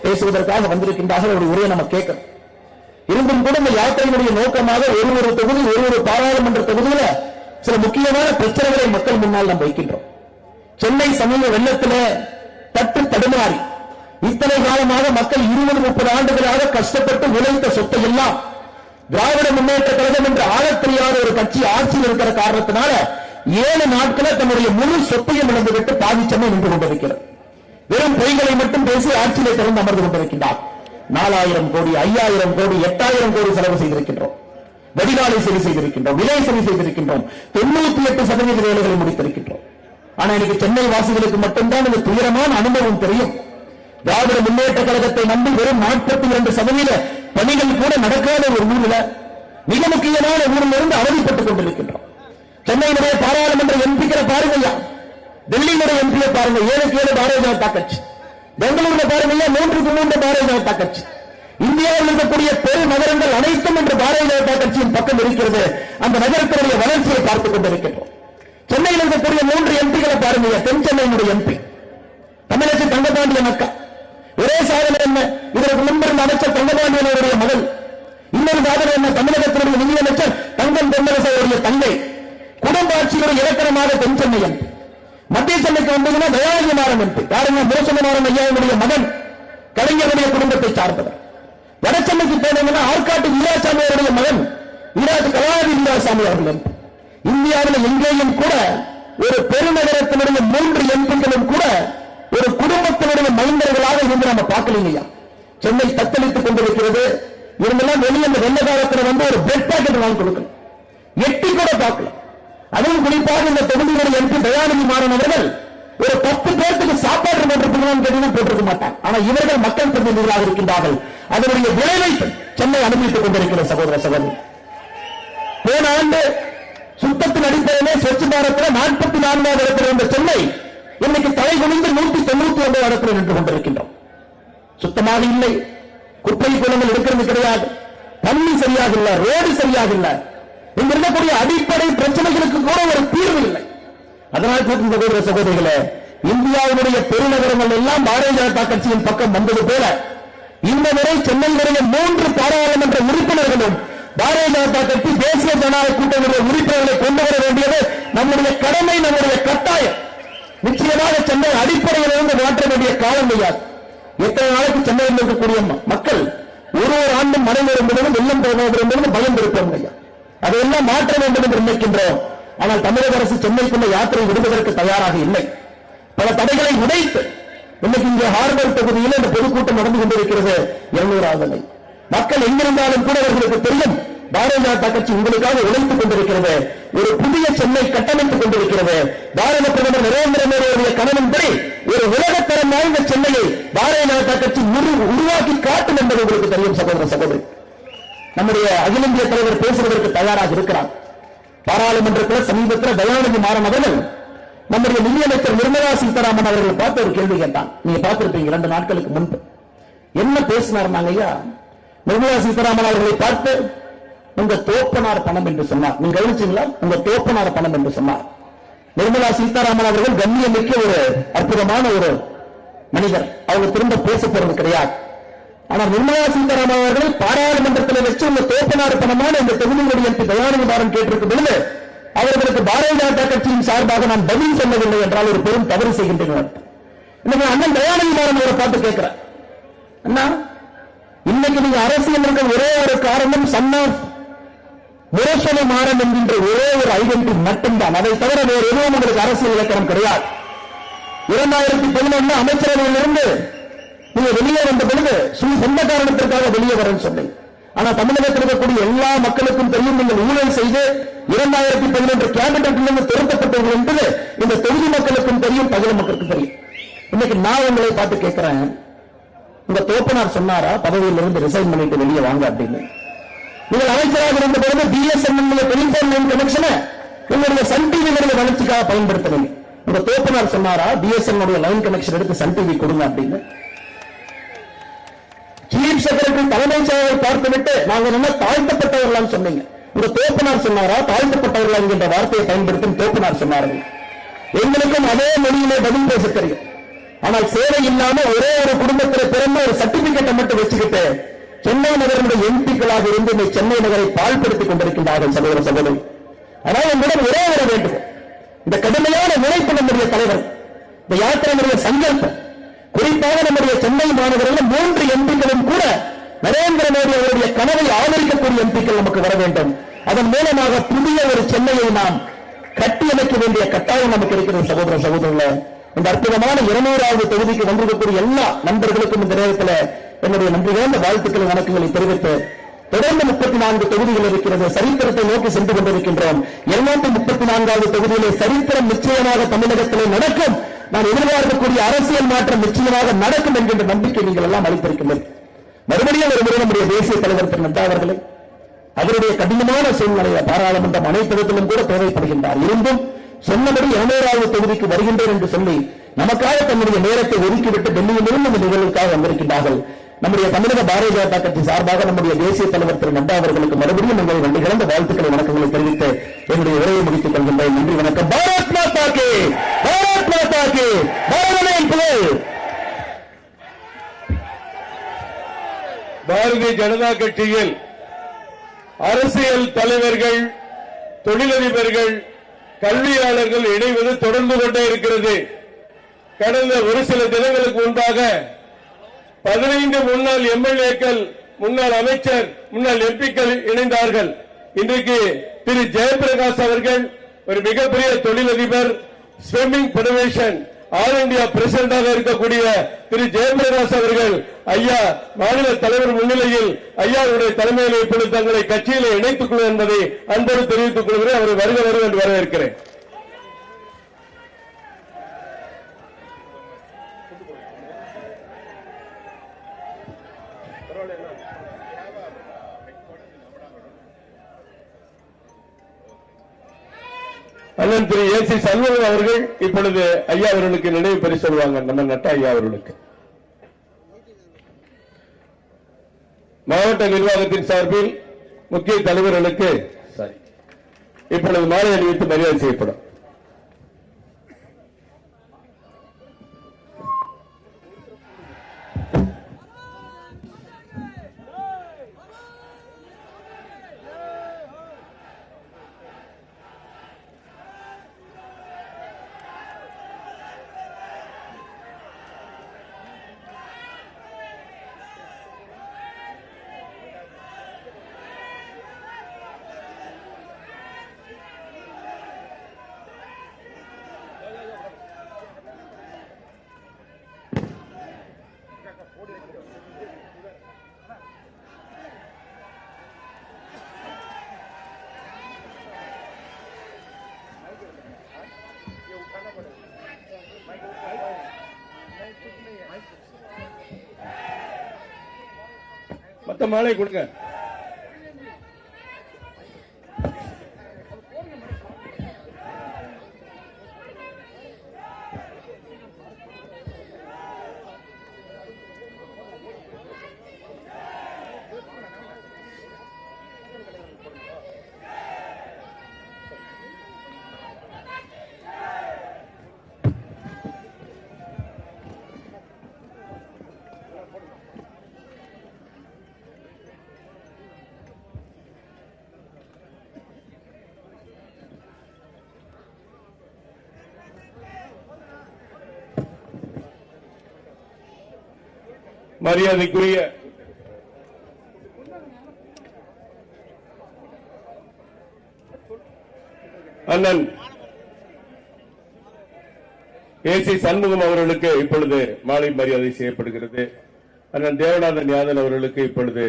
பேசுவதற்காக வந்திருக்கின்றார்கள். ஒரு உரையை நம்ம கேட்கிறோம். இருந்தும் கூட இந்த யாத்திரையினுடைய நோக்கமாக ஒரு தொகுதி, ஒரு பாராளுமன்ற தொகுதியில சில முக்கியமான பிரச்சனைகளை மக்கள் முன்னால் நாம் வைக்கின்றோம். சென்னை சமீப வெள்ளத்தில தட்டு தடுமாறி இத்தனை காலமாக மக்கள் 20-30 ஆண்டுகளாக கஷ்டப்பட்டு உழைத்த சொத்தை எல்லாம் திராவிட முன்னேற்ற கழகம் என்ற ஆளத் தெரியாத ஒரு கட்சி ஆட்சியில் இருக்கிற காரணத்தினால 7 நாட்கள தன்னுடைய முழு சொத்தையும் இழந்துவிட்டு பாதிச்சமே நின்று கொண்டிருக்கிறது. வெறும் பொய்களை மட்டும் பேசி ஆட்சியிலே திறந்து அமர்ந்து கொண்டிருக்கின்றார். 4000 கோடி, 5000 கோடி, 8000 கோடி செலவு செய்திருக்கின்றோம். வடிகாலை சரி செய்திருக்கின்றோம், விலை சரி செய்திருக்கின்றோம், 98% வேலைகளை முடித்திருக்கின்றோம். ஆனா இன்னைக்கு சென்னை வாசிகளுக்கு மட்டும்தான் இந்த துயரமான அனுபவம் தெரியும். திராவிட முன்னேற்ற கழகத்தை நம்பி வெறும் 42% பணிகள் கூட நடக்காத ஒரு ஊரில், மிக முக்கியமான ஊரில் இருந்து அவதிப்பட்டுக் கொண்டிருக்கின்றோம். சென்னையினுடைய பாராளுமன்ற எம்பிக்களை பாருங்க, டெல்லியினுடைய எம்பியை பாருங்க, 7 பாரதிய ஜனதா கட்சி, பெங்களூர்ல பாருங்க 3 பாரதிய ஜனதா கட்சி. இந்தியாவில் இருக்கக்கூடிய பெரு நகரங்கள் அனைத்தும் என்று பாரதிய ஜனதா கட்சியின் பக்கம் இருக்கிறது. அந்த நகரத்தினுடைய வளர்ச்சியை பார்த்துக் கொண்டிருக்கின்றோம். சென்னையில் இருக்கக்கூடிய 3 எம்பிகளை பாருங்க. தென் சென்னையினுடைய எம்பி தமிழக தங்கபாண்டியன் அக்கா, ஒரே சாதனை என்ன, இதற்கு முன்பிருந்த அமைச்சர் தங்கபாண்டியனுடைய மகள். இன்னொரு சாதனை என்ன, தமிழகத்தினுடைய நிதியமைச்சர் தங்கம் தென்னரசனுடைய தங்கை. குடும்ப ஆட்சியுடைய இலக்கணமாக தென் சென்னை எம்பி. மத்திய சென்னைக்கு வந்தீங்கன்னா தயாநிதிமாறன் எம்பி, யாருங்க, முரசொலிமாறன் ஐயாவுடைய மகன், கலைஞருடைய குடும்பத்தை சார்ந்தவர். வடசென்னைக்கு போனீங்கன்னா ஆற்காட்டு வீராசாமி அவருடைய மகன் கலாநிதி வீராசாமி அவர்கள் எம்பி. இந்தியாவில் எங்கேயும் கூட ஒரு பெருநகரத்தினுடைய 3 எம்பிக்களும் கூட ஒரு குடும்பத்தினுடைய மைந்தர்களாக இருந்து நம்ம பார்க்கலையா? சென்னை தத்தளித்துக் கொண்டிருக்கிறது. இவங்கெல்லாம் வெளியே அந்த வெள்ள காலத்தில் ஒரு பிரெட் பாக்கெட் வாங்கி கொடுக்கணும், எட்டி கூட பார்க்கல. அதுவும் குறிப்பாக இந்த தொகுதியுடைய எம்பி தயாநிதி மாறன் அவர்கள் ஒரு 10 பேருக்கு சாப்பாடு போட்டிருக்க மாட்டார். ஆனால் இவர்கள் மக்கள் பிரதிநிதிகளாக இருக்கின்றார்கள். அதனுடைய விளைவை சென்னை அனுபவித்துக் கொண்டிருக்கிற சகோதர சகோதரி. போன ஆண்டு சுத்தத்தின் அடிப்படையிலே ஸ்வச் பாரத்தில் 44வது இடத்தில் இருந்த சென்னை இன்னைக்கு தலை குனிந்து 199 இடத்தில் நின்று கொண்டிருக்கின்றோம். சுத்தமாக இல்லை, குப்பை குளங்கள் இருக்கிறது கிடையாது, தண்ணி சரியாக இல்லை, ரோடு சரியாக இல்லை, இங்க இருக்கக்கூடிய அடிப்படை பிரச்சனைகளுக்கு கூட ஒரு தீர்வு இல்லை. அதனால் சகோதர சகோதரிகளே, இந்தியாவுடைய பெருநகரங்கள் எல்லாம் பாரதிய ஜனதா கட்சியின் பக்கம் வந்தது போல இந்த முறை சென்னையிலுடைய 3 பாராளுமன்ற உறுப்பினர்களும் பாரதிய ஜனதா கட்சி தேசிய ஜனநாயக கூட்டணியுடைய உறுப்பினர்களை கொண்டு வர வேண்டியது நம்முடைய கடமை, நம்முடைய கட்டாயம். நிச்சயமாக சென்னை அடிப்படையிலிருந்து மாற்ற வேண்டிய காலம் கிடையாது. எத்தனை நாளைக்கு சென்னையில் இருக்கக்கூடிய மக்கள் ஒரு ஆண்டும் மழை வரும் பொழுது வெள்ளம் போவது பயம் இருப்போம் ஐயா. அதையெல்லாம் மாற்ற வேண்டும் என்று நினைக்கின்றோம். ஆனால் தமிழக அரசு சென்னைக்குள்ள யாத்திரை விடுவதற்கு தயாராக இல்லை. பல தடைகளை உடைத்து இன்னைக்கு இங்கே ஹார்பர் தொகுதியில் இந்த பொதுக்கூட்டம் நடந்து கொண்டிருக்கிறது. 200வது மக்கள் எங்கிருந்தாலும் கூட அவர்களுக்கு தெரியும், பாரதிய ஜனதா கட்சி உங்களுக்காக உழைத்துக் கொண்டிருக்கிறது, ஒரு புதிய சென்னை கட்டமைத்துக் கொண்டிருக்கிறது. பாரத பிரதமர் நரேந்திர மோடியுடைய கனவின்படி ஒரு உலகத்தரம் வாய்ந்த சென்னையை பாரதிய ஜனதா கட்சி உருவாக்கி காட்டும் என்பது உங்களுக்கு தெரியும் சகோதர சகோதரி. நம்முடைய அகில இந்திய தலைவர் பேசுவதற்கு தயாராக இருக்கிறார். பாராளுமன்றத்தில் சமீபத்தில் தயாநிதி மாறன் அவர்கள் நம்முடைய நிதியமைச்சர் நிர்மலா சீதாராமன் அவர்கள் பார்த்து ஒரு கேள்வி கேட்டான். நீங்க பார்த்திருப்பீங்க 2 நாட்களுக்கு முன்பு என்ன பேசினார். ஐயா நிர்மலா சீதாராமன் அவர்களை பார்த்து உங்க தோப்பனார் பணம் என்று சொன்னார். நீங்க கவனிச்சீங்களா? உங்க தோப்பனார் பணம் என்று சொன்னார். நிர்மலா சீதாராமன் அவர்கள் கண்ணியமிக்க ஒரு அற்புதமான ஒரு மனிதர். அவங்க திரும்ப பேச போறது கிடையாது. ஆனால் நிர்மலா சீதாராமன் அவர்கள் பாராளுமன்றத்தில் வச்சு உங்க தோப்பனார் பணமான இந்த தொகுதியுடைய எம்பி தயாநிதி மாறன் கேட்டிருக்கும் பொழுது அவர்களுக்கு பாரதிய ஜனதா கட்சியின் சார்பாக நான் பதில் சொல்லவில்லை என்றால் ஒரு பெரும் தவறு செய்கின்றனர். இன்னைக்கு அண்ணன் தயாநிதி மாறன் அவரை பார்த்து கேட்கிறார், அண்ணா இன்னைக்கு நீங்க அரசியல் இருக்க ஒரே ஒரு காரணம் சன் ஆஃப் முரசொலி மாறன் என்கின்ற ஒரே ஒரு ஐடென்டி மட்டும்தான். அதை தவிர வேறு எதுவும் உங்களுக்கு அரசியல் இலக்கணம் கிடையாது. 2011 அமைச்சரவையிலிருந்து நீங்க வெளியே வந்த பொழுது சொந்த காரணத்திற்காக வெளியே வரன்னு சொன்னீங்க. ஆனா தமிழகத்தில் இருக்கக்கூடிய எல்லா மக்களுக்கும் தெரியும், நீங்கள் ஊழல் செய்து 2011 கேபினட்டிலிருந்து திருத்தப்பட்டவர்கள் என்பது இந்த தொகுதி மக்களுக்கும் தெரியும், பகுதி மக்களுக்கும் தெரியும். இன்னைக்கு நான் உங்களை பார்த்து கேட்கிறேன், உங்க தோப்பனார் சொன்னாரா பதவியிலிருந்து ரிசைன் பண்ணிட்டு வெளியே வாங்க அப்படின்னு? நீங்கள் அமைச்சராக இருந்த பொழுது பிஎஸ்என்எல் டெலிபோன் லைன் கனெக்ஷனை உங்களுடைய சன் டிவிகளுடைய வளர்ச்சிக்காக பயன்படுத்தவில்லை. உங்க தோப்பனார் சொன்னாரா பிஎஸ்என்எல் லைன் கனெக்ஷன் எடுத்து சன் டிவி கொடுங்க அப்படின்னு? சீஃப் செக்ரட்டரி தலைமைச் செயலரை பார்த்துவிட்டு நாங்கள் என்ன தாழ்த்தப்பட்டவர்களாம் சொன்னீங்க. உங்க தோப்பனார் சொன்னாரா தாழ்த்தப்பட்டவர்கள் என்கின்ற வார்த்தையை பயன்படுத்தும் தோப்பனார் சொன்னார்கள். எங்களுக்கும் அதே மொழியிலே பதில் பேச தெரியும். ஆனால் சேவை இல்லாம ஒரே ஒரு குடும்பத்தில் பிறந்த ஒரு சர்டிபிகேட்டை மட்டும் வச்சுக்கிட்டு சென்னை நகரினுடைய எம்பிக்களாக இருந்து இந்த சென்னை நகரை பாழ்படுத்திக் கொண்டிருக்கின்றார்கள் சகோதர சகோதரி. ஆனால் உங்களிடம் ஒரே வர வேண்டும், இந்த கடுமையான உழைப்பு நம்முடைய தலைவர், இந்த யாத்திரையுடைய சங்கல்பம், குறிப்பாக நம்முடைய சென்னை மாநகரில் 3 எம்பிக்களும் கூட நரேந்திர மோடி அவருடைய கனவை ஆதரிக்கக்கூடிய எம்பிக்கள் நமக்கு வர வேண்டும். அதன் மூலமாக புதிய ஒரு சென்னையை நாம் கட்டியமைக்க வேண்டிய கட்டாயம் நமக்கு இருக்கிறது சகோதர சகோதரர்களே. இந்த அற்புதமான 200வது தொகுதிக்கு வந்திருக்கக்கூடிய எல்லா நண்பர்களுக்கும் இந்த நேரத்தில் என்னுடைய நன்றி கலந்த வாழ்த்துக்களை வணக்கங்களை தெரிவித்து, தொடர்ந்து 34 தொகுதிகள் இருக்கிறது, சரித்திரத்தை நோக்கி சென்று கொண்டிருக்கின்றோம். 234வது தொகுதியிலே சரித்திரம் நிச்சயமாக தமிழகத்திலே நடக்கும். நான் எதிர்பார்க்கக்கூடிய அரசியல் மாற்றம் நிச்சயமாக நடக்கும் என்கின்ற நம்பிக்கை நீங்கள் எல்லாம் அளித்திருக்கின்றனர். மறுபடியும் ஒரு முறை நம்முடைய தேசிய தலைவர் திரு நட்டா அவர்களை அவருடைய கடினமான சூழ்நிலையை பாராளுமன்றம் அனைத்திடத்திலும் கூட தேவைப்படுகின்றார். இருந்தும் சொன்னபடி 200வது தொகுதிக்கு வருகின்றேன் என்று சொல்லி நமக்காக தன்னுடைய நேரத்தை ஒதுக்கிவிட்டு டெல்லியிலிருந்து இந்த நிகழ்வுக்காக வந்திருக்கின்றார்கள். நம்முடைய தமிழக பாரதிய ஜனதா கட்சி சார்பாக நம்முடைய தேசிய தலைவர் திரு நட்டா அவர்களுக்கு மறுபடியும் உங்கள் நன்றி கலந்த வாழ்த்துக்களை வணக்கங்களை தெரிவித்து என்னுடைய உரையை முடித்துக் கொள்கின்றேன். நன்றி, வணக்கம். பாரத் மாதா கி, பாரத் மாதா கி, பாரதியின் புகழ். பாரதிய ஜனதா கட்சியில் அரசியல் தலைவர்கள், தொழிலதிபர்கள், கல்வியாளர்கள் இணைவது தொடர்ந்து கொண்டே இருக்கிறது. கடந்த ஒரு சில தினங்களுக்கு முன்பாக 15 முன்னாள் எம்எல்ஏக்கள், முன்னாள் அமைச்சர், முன்னாள் எம்பிக்கள் இணைந்தார்கள். இன்றைக்கு திரு ஜெயபிரகாஷ் அவர்கள் ஒரு மிகப்பெரிய தொழிலதிபர், ஸ்விம்மிங் பெடரேஷன் ஆல் இந்தியா பிரசிடண்டாக இருக்கக்கூடிய திரு ஜெயபிரகாஷ் அவர்கள் ஐயா மாநில தலைவர் முன்னிலையில் ஐயாவுடைய தலைமையில் இப்பொழுது தங்களை கட்சியிலே இணைத்துக் கொள்ளும் என்பதை அன்போடு தெரிவித்துக் கொள்கிறேன். அவரை வருக வருக என்று வரவேற்கிறேன். அண்ணன் திரு ஏசி சண்முகம் அவர்கள் இப்பொழுது ஐயா அவர்களுக்கு நினைவு பரிசு சொல்வாங்க. நம்ம நட்டா ஐயா அவர்களுக்கு மாவட்ட நிர்வாகத்தின் சார்பில் முக்கிய தலைவர்களுக்கு இப்பொழுது மாலை அணிவித்து மரியாதை செய்யப்படும். மொத்த மாலை கொடுங்க. மரியாதைக்குரிய அண்ணன் ஏசி சண்முகம் அவர்களுக்கு இப்பொழுது மாலை மரியாதை செய்யப்படுகிறது. அண்ணன் தேவநாதன் யாதன் அவர்களுக்கு இப்பொழுது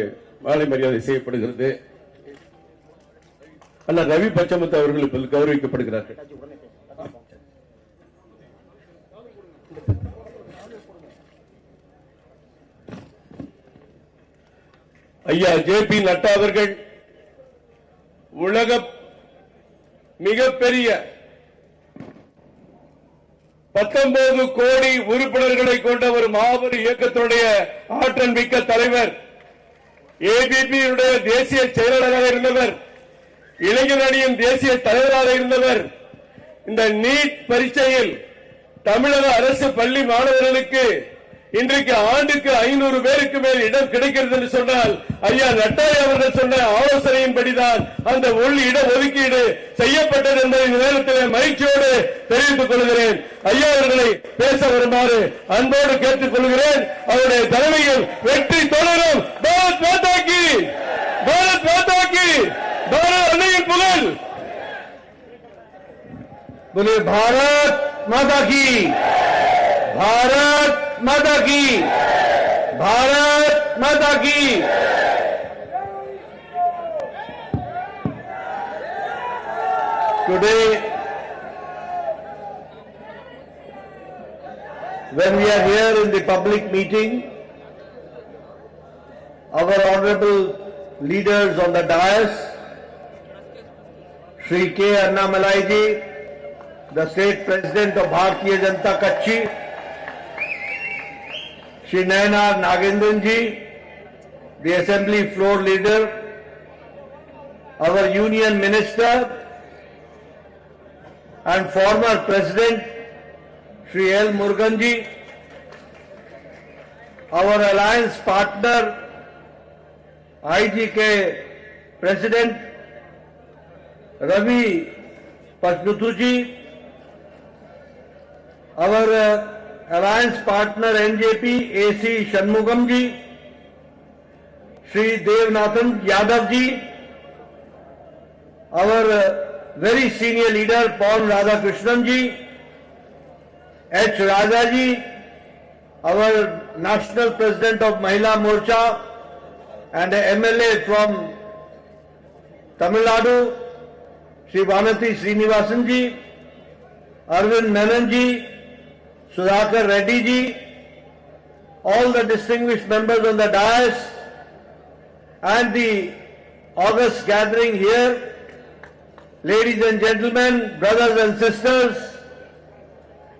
மாலை மரியாதை செய்யப்படுகிறது. அண்ணன் ரவி பச்சமுத்து அவர்கள் இப்பொழுது கௌரவிக்கப்படுகிறார்கள். ஐயா ஜே.பி. நட்டா அவர்கள் உலக மிகப்பெரிய 19 கோடி உறுப்பினர்களை கொண்ட ஒரு மாபெரும் இயக்கத்துடைய ஆற்றல் மிக்க தலைவர், ஏபிபி தேசிய செயலாளராக இருந்தவர், இளைஞர் அணியின் தேசிய தலைவராக இருந்தவர். இந்த நீட் பரீட்சையில் தமிழக அரசு பள்ளி மாணவர்களுக்கு இன்றைக்கு ஆண்டுக்கு 500 பேருக்கு மேல் இடம் கிடைக்கிறது என்று சொன்னால் ஐயா நட்டா அவர்கள் சொன்ன ஆலோசனையின்படிதான் அந்த இட ஒதுக்கீடு செய்யப்பட்டது என்பதை இந்த நேரத்தில் மகிழ்ச்சியோடு தெரிவித்துக் கொள்கிறேன். ஐயா அவர்களை பேச வருமாறு அன்போடு கேட்டுக் கொள்கிறேன். அவருடைய தலைமையில் வெற்றி தொடரும். பாரத் மாதா கி, பாரத் மாதா கி, பாரத் அன்னையின் புகழ். बोले भारत माता की, भारत माता की, भारत माता की. Today, when we are here in the public meeting, our honorable leaders on the dais, Shri K. Annamalai ji, the State President of Bharatiya Janata Kutchi, Shri Nayanar Nagendran ji, the Assembly Floor Leader, our Union Minister and former President Shri L. Murugan ji, our alliance partner IGK President Ravi Pachmutu ji, our alliance partner NJP AC Shanmugam ji, Shri Devnathan Yadav ji, our very senior leader Paul Radhakrishnan ji, H. Rajaji, our National President of Mahila Morcha, and a MLA from Tamil Nadu, Sri Vanati Srinivasanji, Arvind Menonji, Sudhakar Reddy ji, all the distinguished members on the dais, and the august gathering here, ladies and gentlemen, brothers and sisters,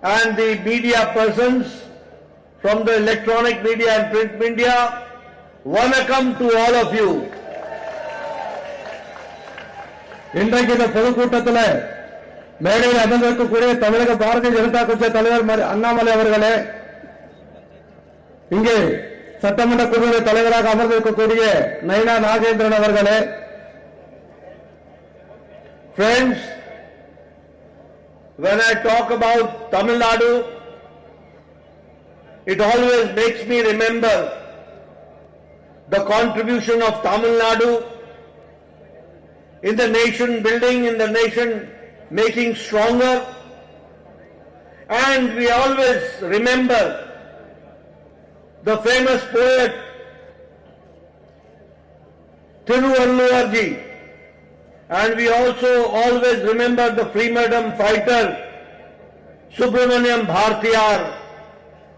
and the media persons from the electronic media and print media, Vanakkam to all of you. இன்றைக்கு இந்த பொதுக்கூட்டத்தில் மேடையில் அமர்ந்திருக்கக்கூடிய தமிழக பாரதிய ஜனதா கட்சி தலைவர் அண்ணாமலை அவர்களே, இங்கே சட்டமன்ற குழுவின் தலைவராக அமர்ந்திருக்கக்கூடிய நயினா நாகேந்திரன் அவர்களே, friends, when I talk about Tamil Nadu, it always makes me remember the contribution of Tamil Nadu in the nation building, in the nation making stronger, and we always remember the famous poet Tiruvalluvar ji, and we also always remember the freedom fighter Subramaniam Bhartiyar,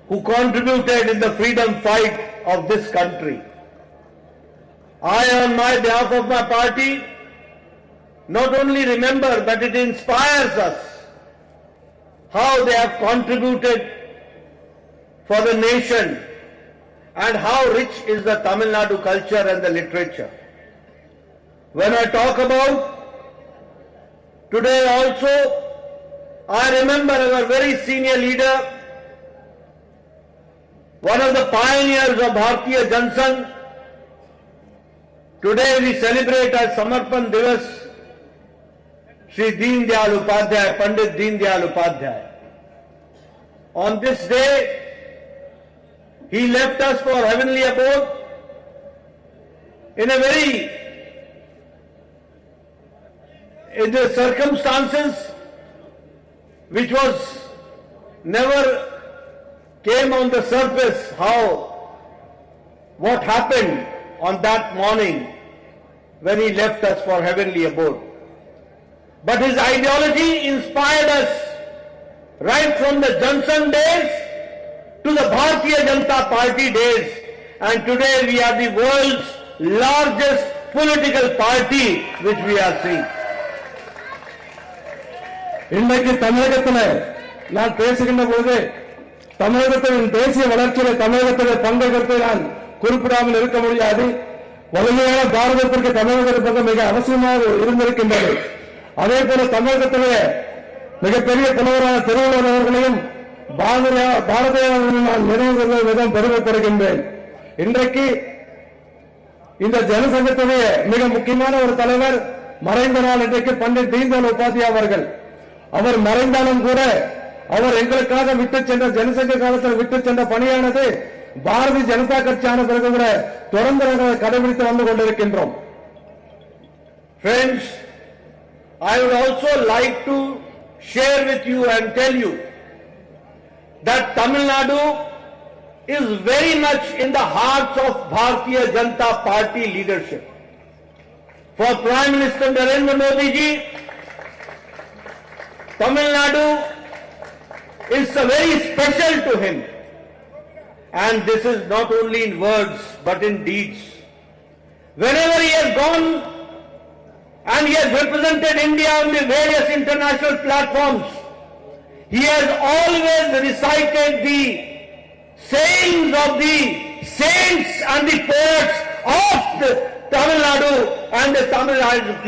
who contributed in the freedom fight of this country. I, on my behalf of my party, not only remember, but it inspires us how they have contributed for the nation and how rich is the Tamil Nadu culture and the literature. When I talk about today also, I remember our very senior leader, one of the pioneers of Bharatiya Jansangh. Today we celebrate as Samarpan Divas Shri Deen Dayal Upadhyay, Pandit Deen Dayal Upadhyay. On this day, he left us for heavenly abode in the circumstances which was never came on the surface what happened on that morning when he left us for heavenly abode. But his ideology inspired us right from the Jansangh days to the Bharatiya Janata Party days, and today we are the world's largest political party which we are seeing. இன்றைக்கு தமிழகத்தில் நான் பேசுகின்ற பொழுது தமிழகத்தின் தேசிய வளர்ச்சியில் தமிழகத்தில் பங்கெடுத்து நான் குறிப்பிடாமல் இருக்க முடியாது. வலிமையான பாரதத்திற்கு தமிழகத்திற்கு மிக அவசியமாக இருந்திருக்கின்றது. அதே போல தமிழகத்திலே மிகப்பெரிய தலைவரான திருவள்ளுவர் அவர்களையும் பாரதியார் நான் நினைவு விதம் பெருமைப்படுகின்றேன். இன்றைக்கு இந்த ஜனசங்கத்துடைய மிக முக்கியமான ஒரு தலைவர் மறைந்த நாள் இன்றைக்கு பண்டிட் தீன்தயாள் உபாத்யாயா அவர்கள். அவர் மறைந்தாலும் கூட அவர் எங்களுக்காக விட்டு சென்ற ஜனசங்க காலத்தில் விட்டு சென்ற பணியானது பாரதிய ஜனதா கட்சியான பிறகு கூட தொடர்ந்து கடைபிடித்து வந்து கொண்டிருக்கின்றோம். Friends, I would also like to share with you and tell you that Tamil Nadu is very much in the hearts of Bharatiya Janata Party leadership. For Prime Minister Narendra Modi ji, Tamil Nadu is very special to him, and this is not only in words but in deeds. Whenever he has gone and he has represented India on the various international platforms, he has always recited the sayings of the saints and the poets of the Tamil Nadu, and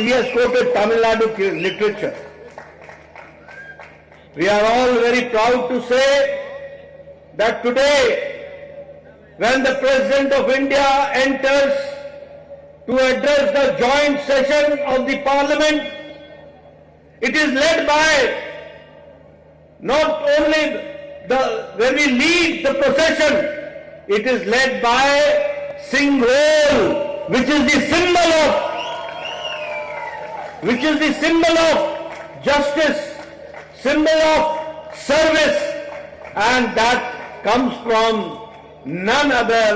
he has quoted Tamil Nadu literature. We are all very proud to say that today, when the President of India enters to address the joint session of the Parliament, it is led by not only when we lead the procession, it is led by Singh roll, which is the symbol of justice, symbol of service, and that comes from none other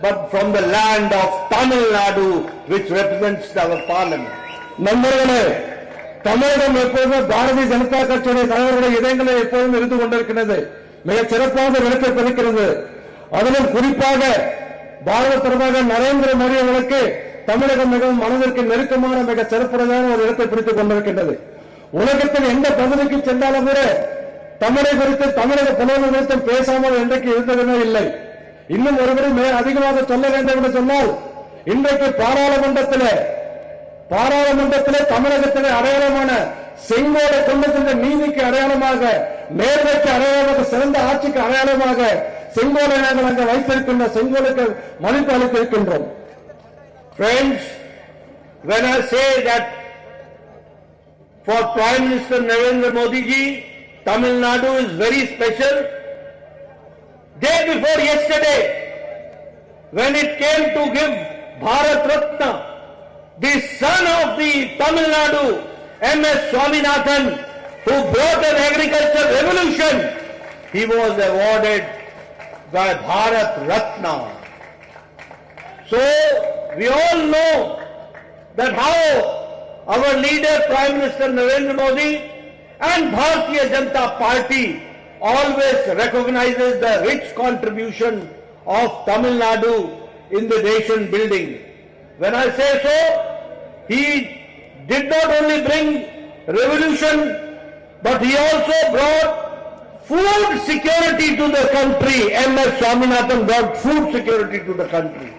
but from the land of Tamil Nadu, which represents our parliament. நண்பர்களே, தமிழகம் எப்போதுமே பாரதிய ஜனதா கட்சியுடைய தலைவருடைய இதயங்களில் எப்போதும் இருந்து கொண்டிருக்கிறது. மிக சிறப்பாக விளக்கை பதிக்கிறது. அதிலும் குறிப்பாக பாரத பிரதமர் நரேந்திர மோடி அவர்களுக்கு தமிழகம் மிகவும் மனதிற்கு நெருக்கமான மிக சிறப்புறதான ஒரு இடத்தை பிடித்துக் கொண்டிருக்கின்றது. உலகத்தில் எந்த பகுதிக்கு சென்றாலும் கூட தமிழை குறித்து தமிழக புலவர் குறித்து பேசாமல் இன்றைக்கு இருந்ததுமே இல்லை. இன்னும் ஒருவரை மிக அதிகமாக சொல்ல வேண்டும் என்று சொன்னால், இன்றைக்கு பாராளுமன்றத்திலே தமிழகத்திலே அடையாளமான செங்கோலை கொண்டு சென்ற நீதிக்கு அடையாளமாக, நேர்மைக்கு அடையாளமாக, சிறந்த ஆட்சிக்கு அடையாளமாக செங்கோலை நாங்கள் அங்கே வைத்திருக்கின்ற செங்கோலுக்கு மதிப்பு அளித்திருக்கின்றோம். Friends, when I say that for Prime Minister Narendra Modi ji, Tamil Nadu is very special, day before yesterday, when it came to give Bharat Ratna, the son of the Tamil Nadu, M.S. Swaminathan, who brought an agricultural revolution, he was awarded by Bharat Ratna. So, we all know that how our leader Prime Minister Narendra Modi and Bharatiya Janata Party always recognizes the rich contribution of Tamil Nadu in the nation building. When I say so, he did not only bring revolution, but he also brought food security to the country. M.S. Swaminathan brought food security to the country.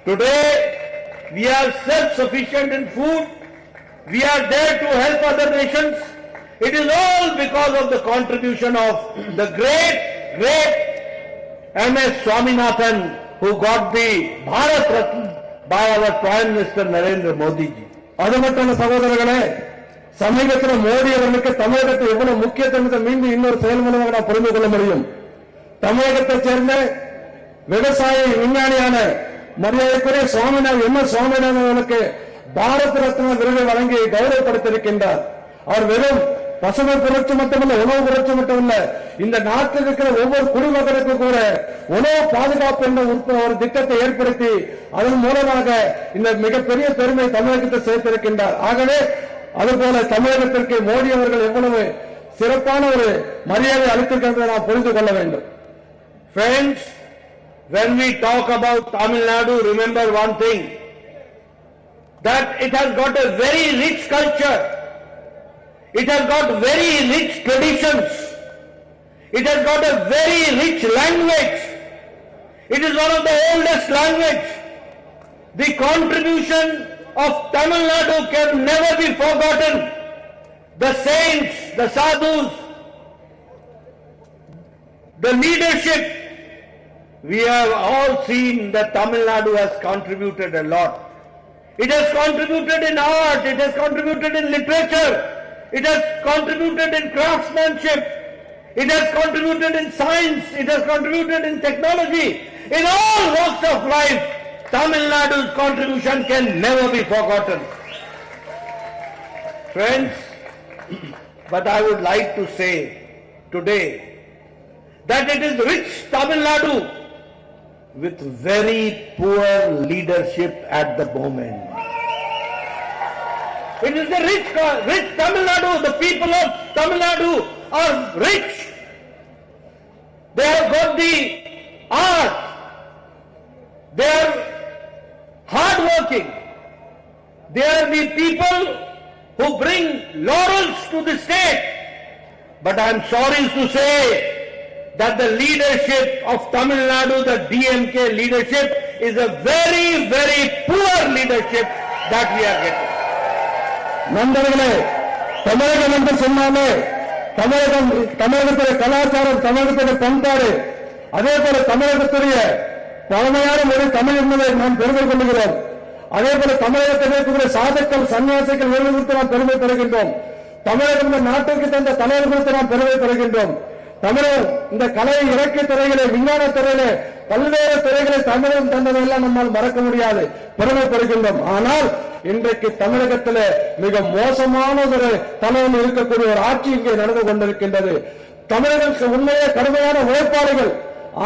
Today, we are self-sufficient in food. We are there to help other nations. It is all because of the contribution of the great M.S. Swaminathan, who got the Bharat Ratna by our Prime Minister Narendra Modi ji. அது மட்டும் சகோதரர்களே, சமீபத்தில் மோடி அவர்களுக்கு தமிழகத்தை எவ்வளவு முக்கியத்துவத்தை மீண்டும் இன்னொரு செயல் மூலமாக நாம் புரிந்து கொள்ள முடியும். தமிழகத்தைச் சேர்ந்த விவசாய விஞ்ஞானியான மரியாதைக்குரிய M.S. சுவாமிநாதன் அவர்களுக்கு பாரத் ரத்னா விருதை வழங்கி கௌரவப்படுத்தியிருக்கின்றார். அவர் வெறும் பசுமை புரட்சி மட்டுமல்ல, உணவு புரட்சி மட்டுமல்ல, இந்த நாட்டில் இருக்கிற ஒவ்வொரு குடிமகனுக்கும் கூட உணவு பாதுகாப்பு என்ற ஒரு திட்டத்தை ஏற்படுத்தி அதன் மூலமாக இந்த மிகப்பெரிய பெருமை தமிழகத்தை சேர்த்திருக்கின்றார். ஆகவே அதுபோல தமிழகத்திற்கு மோடி அவர்கள் எவ்வளவு சிறப்பான ஒரு மரியாதை அளித்திருக்கின்றதை நாம் புரிந்து கொள்ள வேண்டும். Friends, when we talk about Tamil Nadu, remember one thing, that it has got a very rich culture. It has got very rich traditions. It has got a very rich language. It is one of the oldest language. The contribution of Tamil Nadu can never be forgotten. The saints, the sadhus, the leadership, we have all seen that Tamil Nadu has contributed a lot. It has contributed in art, it has contributed in literature, it has contributed in craftsmanship, it has contributed in science, it has contributed in technology. In all walks of life, Tamil Nadu's contribution can never be forgotten. Friends, but I would like to say today that it is rich Tamil Nadu with very poor leadership at the moment. It is the rich Tamil Nadu. The people of Tamil Nadu are rich. They have got the art. They are hardworking. They are the people who bring laurels to the state. But I am sorry to say that the leadership of Tamil Nadu, the DMK leadership, is a very, very poor leadership that we are getting. நண்பர்களே, தமிழகம் என்று சொன்னாலே தமிழகத்துடைய கலாச்சாரம், தமிழகத்துடைய பண்பாடு, அதே போல தமிழகத்துடைய பழமையான மொழி தமிழ் என்பதை நாம் பெருமை கொள்கிறோம். அதே போல தமிழகத்தில் இருக்கக்கூடிய சாதுக்கள், சன்னியாசிகள் குறித்து நாம் பெருமை பெறுகின்றோம். தமிழகம் இந்த நாட்டிற்கு தந்த தலைவர் குறித்து நாம் பெருமை பெறுகின்றோம். தமிழர் இந்த கலை, இலக்கிய துறைகளை, விஞ்ஞான துறையிலே, பல்வேறு துறைகளை தமிழகம் தந்ததெல்லாம் நம்மால் மறக்க முடியாது, பெருமை பெறுகின்றோம். ஆனால் இன்றைக்கு தமிழகத்தில் மிக மோசமான ஒரு தலைவன் இருக்கக்கூடிய ஒரு ஆட்சி இங்கே நடந்து கொண்டிருக்கின்றது. தமிழர்களுக்கு உண்மையே கடுமையான உழைப்பாளிகள்.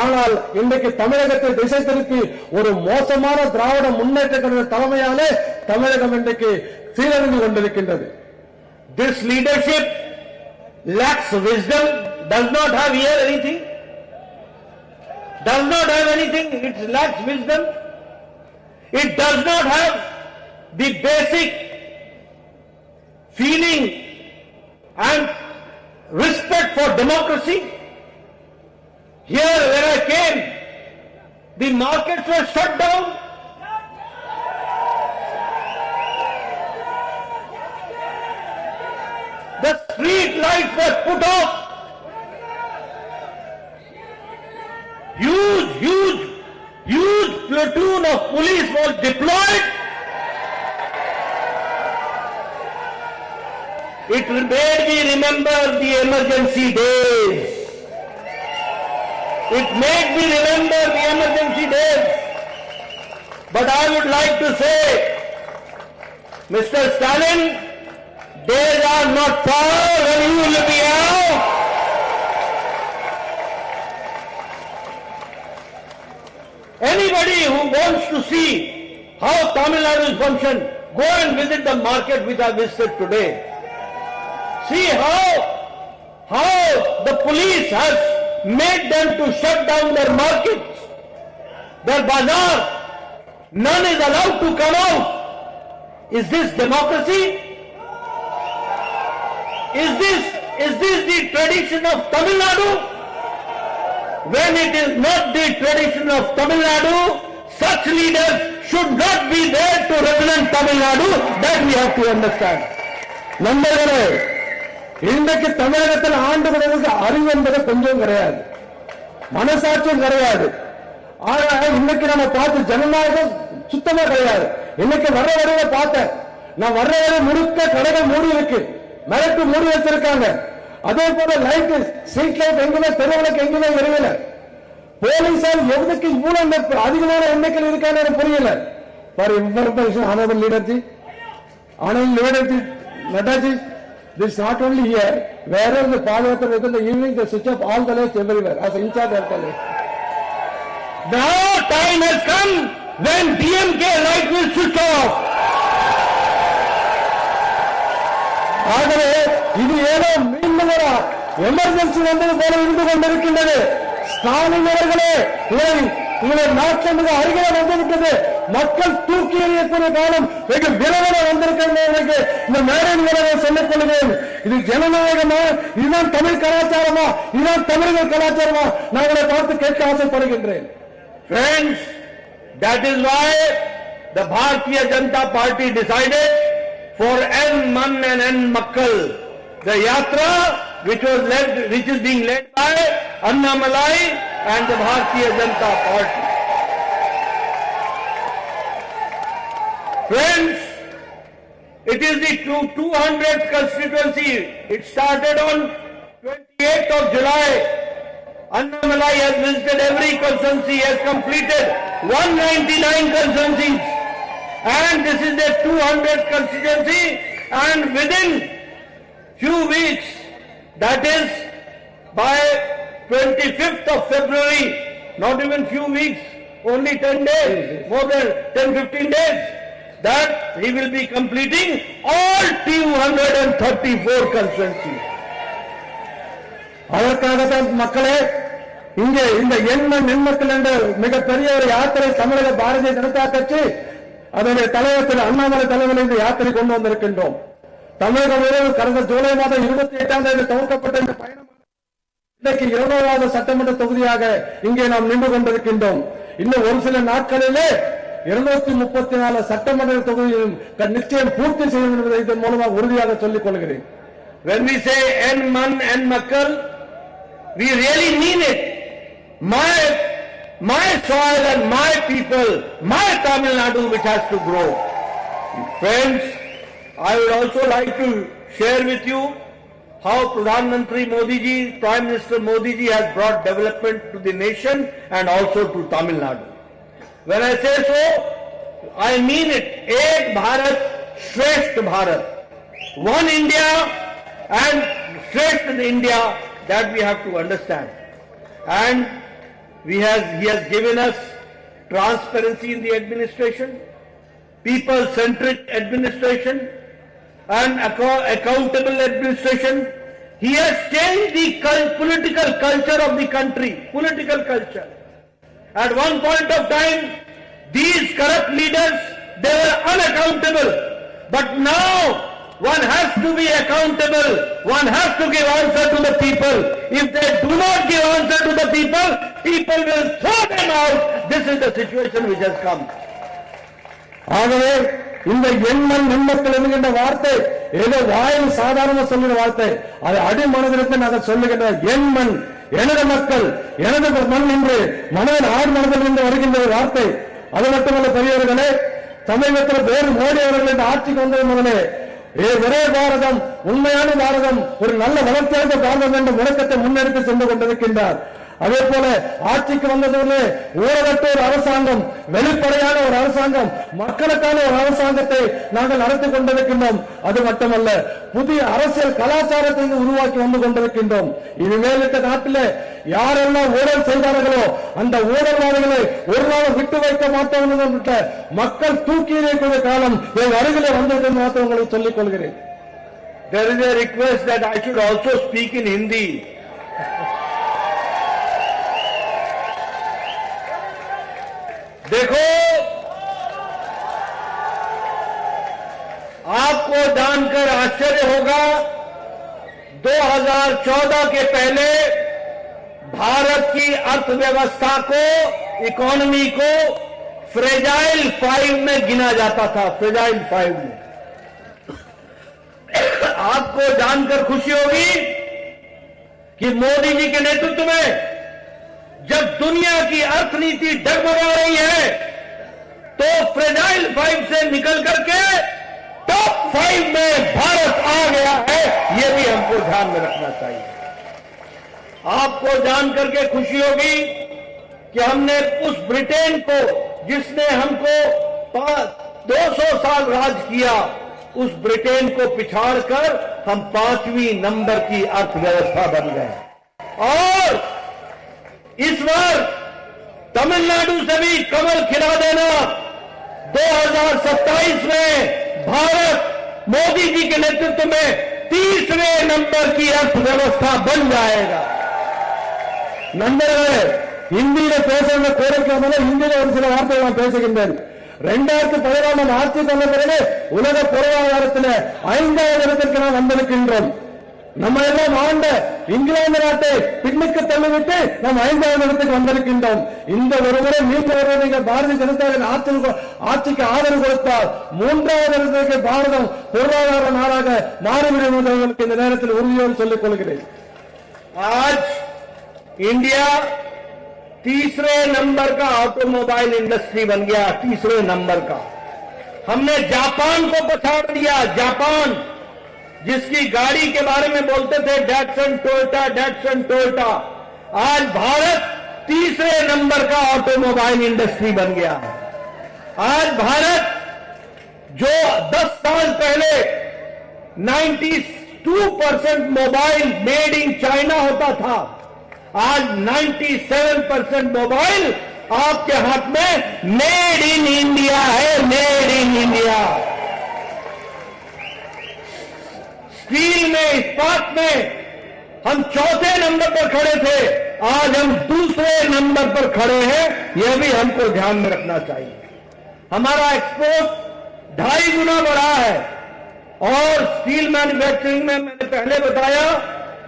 ஆனால் இன்றைக்கு தமிழகத்தை திசை திருப்பி ஒரு மோசமான திராவிட முன்னேற்ற கழக தலைமையாலே தமிழகம் இன்றைக்கு சீரழிந்து கொண்டிருக்கின்றது. This leadership lacks wisdom, does not have here anything, does not have anything, it lacks wisdom, it does not have the basic feeling and respect for democracy. Here when I came, the markets were shut down. The street lights were put off. Huge platoon of police was deployed. It made me remember the emergency days. It made me remember the emergency days. But I would like to say, Mr. Stalin, days are not far when you will be out. Anybody who wants to see how Tamil Nadu is function, go and visit the market which I visited today. See how the police has made them to shut down their markets, their bazaar. None is allowed to come out. Is this democracy? Is this the tradition of Tamil Nadu? When it is not the tradition of Tamil Nadu, such leaders should not be there to represent Tamil Nadu. That we have to understand. நண்பர்களே, இன்றைக்கு தமிழகத்தில் ஆண்டு விடுவதற்கு அறிவு என்பது கொஞ்சம் கிடையாது, மனசாட்சியும் கிடையாது. ஆனா இன்னைக்கு நம்ம பார்த்து ஜனநாயகம் சுத்தமா கிடையாது. இன்னைக்கு வர்ற வரையில பார்த்தேன், நான் வர்ற வரை முழுக்க கடைகள் மூடி இருக்கு, மிளகு மூடி வச்சிருக்காங்க. அதே போல லைட், ஸ்ட்ரீட் லைட் எங்குமே, தெருவிளக்கு எங்குமே எரியல. போலீசார் எதுக்கு இவ்வளவு அதிகமான எண்ணிக்கையில் இருக்கான்னு புரியல. ஃபார் இன்ஃபர்மேஷன், ஆனரபிள் லீடர்ஜி, நட்டாஜி, this not only here, wherever the Padayatra is in the evening, they switch off all the lights everywhere as in charge of the light. Now time has come when DMK light will switch off. ஆகவே இது ஏதோ மீண்டும் emergency வந்தது போல இருந்து கொண்டிருக்கின்றது. ஸ்டாலின் அவர்களே, உங்களை நாட்கள் மிக அருகே வந்துவிட்டது. மக்கள் தூக்கி எறியக்கூடிய காலம் வெகு விரைவில் வந்திருக்கிறது. இந்த மேடையின் மூலமாக சொல்லிக் கொள்கிறேன், இது ஜனநாயகமா, இதுதான் தமிழ் கலாச்சாரமா, இதுதான் தமிழர்கள் கலாச்சாரமா, நான் உங்களை பார்த்து கேட்க ஆசைப்படுகின்றேன். Friends, that is why the Bharatiya Janata Party decided for N Man and N Makkal, the yatra which is being led by Annamalai and the Bharatiya Janata Party. Friends, it is the 200th constituency. It started on 28th of July. Annamalai has visited every constituency, has completed 199 constituencies. And this is the 200th constituency, and within few weeks, that is by 25th of February, not even few weeks, only 10 days, more than 10-15 days, that he will be completing all 234 constituencies. அதற்காகத்தான் மக்களே, இங்கே இந்த எண்மக்கள் என்ற மிகப்பெரிய ஒரு யாத்திரை தமிழக பாரதிய ஜனதா கட்சி அதனுடைய தலைவர் திரு அண்ணாமலை தலைமையில் இந்த யாத்திரை கொண்டு வந்திருக்கின்றோம். தமிழகம் முழுவதும் கடந்த ஜூலை மாதம் 28ஆம் தேதி துவக்கப்பட்ட இந்த பயணம் இன்றைக்கு 2வது சட்டமன்ற தொகுதியாக இங்கே நாம் நின்று கொண்டிருக்கின்றோம். இன்னும் ஒரு சில நாட்களிலே 234 சட்டமன்ற தொகுதியும் நிச்சயம் பூர்த்தி செய்யும் என்பதை இதன் மூலமாக உறுதியாக சொல்லிக் கொள்கிறேன். When we say N Man and Makkal, we really mean it. My soil and my people, my Tamil Nadu which has to grow. Friends, I would also like to share with you how Pradhan Mantri Modi ji, Prime Minister Modi ji has brought development to the nation and also to Tamil Nadu. When I say so, I mean it. Ek Bharat, Shresth Bharat. One India and Shresth India, That we have to understand. And he has given us transparency in the administration, people-centric administration, and accountable administration. He has changed the political culture of the country, political culture. At one point of time, these corrupt leaders, they were unaccountable. But now, one has to be accountable. One has to give answer to the people. If they do not give answer to the people, people will throw them out. This is the situation which has come. ஆகவே இந்த எண்ணம் நிம்மக்கள் என்கின்ற வார்த்தை ஏதோ வாயில் சாதாரண சொல்லுகிற வார்த்தை, அது அடிமனதிற்கு நாங்கள் சொல்லுகின்ற எண்மண், எனது மக்கள், எனது மண் என்று மனதில் ஆழ் மனதில் இருந்து வருகின்ற ஒரு வார்த்தை. அது மட்டுமல்ல பெரியவர்களே, சமீபத்தில் வேறு மோடி அவர்கள் இந்த ஆட்சிக்கு வந்தது முதலே ஒரே பாரதம், உண்மையான பாரதம், ஒரு நல்ல வளர்ச்சியான பாரதம் என்ற முழக்கத்தை முன்னெடுத்து சென்று கொண்டிருக்கின்றார். அதே போல ஆட்சிக்கு வந்ததிலே ஊழலற்ற ஒரு அரசாங்கம், வெளிப்படையான ஒரு அரசாங்கம், மக்களுக்கான ஒரு அரசாங்கத்தை நாங்கள் நடத்தி கொண்டிருக்கின்றோம். அது மட்டுமல்ல, புதிய அரசியல் கலாச்சாரத்தை உருவாக்கி வந்து கொண்டிருக்கின்றோம். இனிமேல் இந்த நாட்டிலே யாரெல்லாம் ஊழல் செய்தார்களோ அந்த ஊழல்வாதிகளை ஒரு நாள் விட்டு வைக்க மாட்டோம் என்ற மக்கள் தூக்கி எறியக்கூடிய காலம் என் அருகிலே வந்தது மாத்திரம் உங்களுக்கு சொல்லிக் கொள்கிறேன். There is a request that I should also speak in Hindi. देखो, आपको जानकर आश्चर्य होगा, 2014 के पहले भारत की अर्थव्यवस्था को, इकोनॉमी को फ्रेजाइल 5 में गिना जाता था, फ्रेजाइल 5 में। आपको जानकर खुशी होगी कि मोदी जी के नेतृत्व में जब दुनिया की अर्थनीति डगमगा रही है, तो फ्रेजाइल 5 से निकल करके टॉप 5 में भारत आ गया है। यह भी हमको ध्यान में रखना चाहिए। आपको जान करके खुशी होगी कि हमने उस ब्रिटेन को, जिसने हमको 200 साल राज किया, उस ब्रिटेन को पिछाड़कर हम 5वीं नंबर की अर्थव्यवस्था बन गए। और इस बार तमिलनाडु से भी कमल खिला देना। 2027 में भारत मोदी जी के नेतृत्व में 3रे नंबर की अर्थव्यवस्था बन जाएगा। நண்பர்களே, இந்தியில பேசுகிற கோரிக்கை வந்தாலும் இந்தியில ஒரு சில வார்த்தைகள் நான் பேசுகின்றேன். 2017 ஆட்சிக்கு வந்த பிறகு உலக பொருளாதாரத்தில் 5வது இடத்திற்கு நாம் வந்திருக்கின்றோம். நம்ம எல்லாம் ஆண்ட இங்கிலாந்து நாட்டை பின்னுக்கு தள்ளிவிட்டு நாம் 5வது இடத்துக்கு வந்திருக்கின்றோம். இந்த ஒருமுறை நீங்கள் பாரதிய ஜனதாவின் ஆட்சிக்கு ஆதரவு கொடுத்தால் 3வது இடத்திற்கு பாரதம் பொருளாதார நாடாக மாறிவிடும் என்று இந்த நேரத்தில் உறுதியோடு சொல்லிக் கொள்கிறேன். आज इंडिया 3रे नंबर का ऑटोमोबाइल इंडस्ट्री बन गया, 3रे नंबर का। हमने जापान को पछाड़ दिया। जापान, जिसकी गाड़ी के बारे में बोलते थे डैटसन टोयोटा, आज भारत 3रे नंबर का ऑटोमोबाइल इंडस्ट्री बन गया है। आज भारत, जो 10 साल पहले 92% मोबाइल मेड इन चाइना होता था, आज 97% मोबाइल आपके हाथ में मेड इन इंडिया है, मेड इन इंडिया। स्टील में, इस्पात में हम 4थे नंबर पर खड़े थे, आज हम 2रे नंबर पर खड़े हैं। यह भी हमको ध्यान में रखना चाहिए। हमारा एक्सपोर्ट 2.5 गुना बढ़ा है। और स्टील मैन्युफैक्चरिंग में मैंने पहले बताया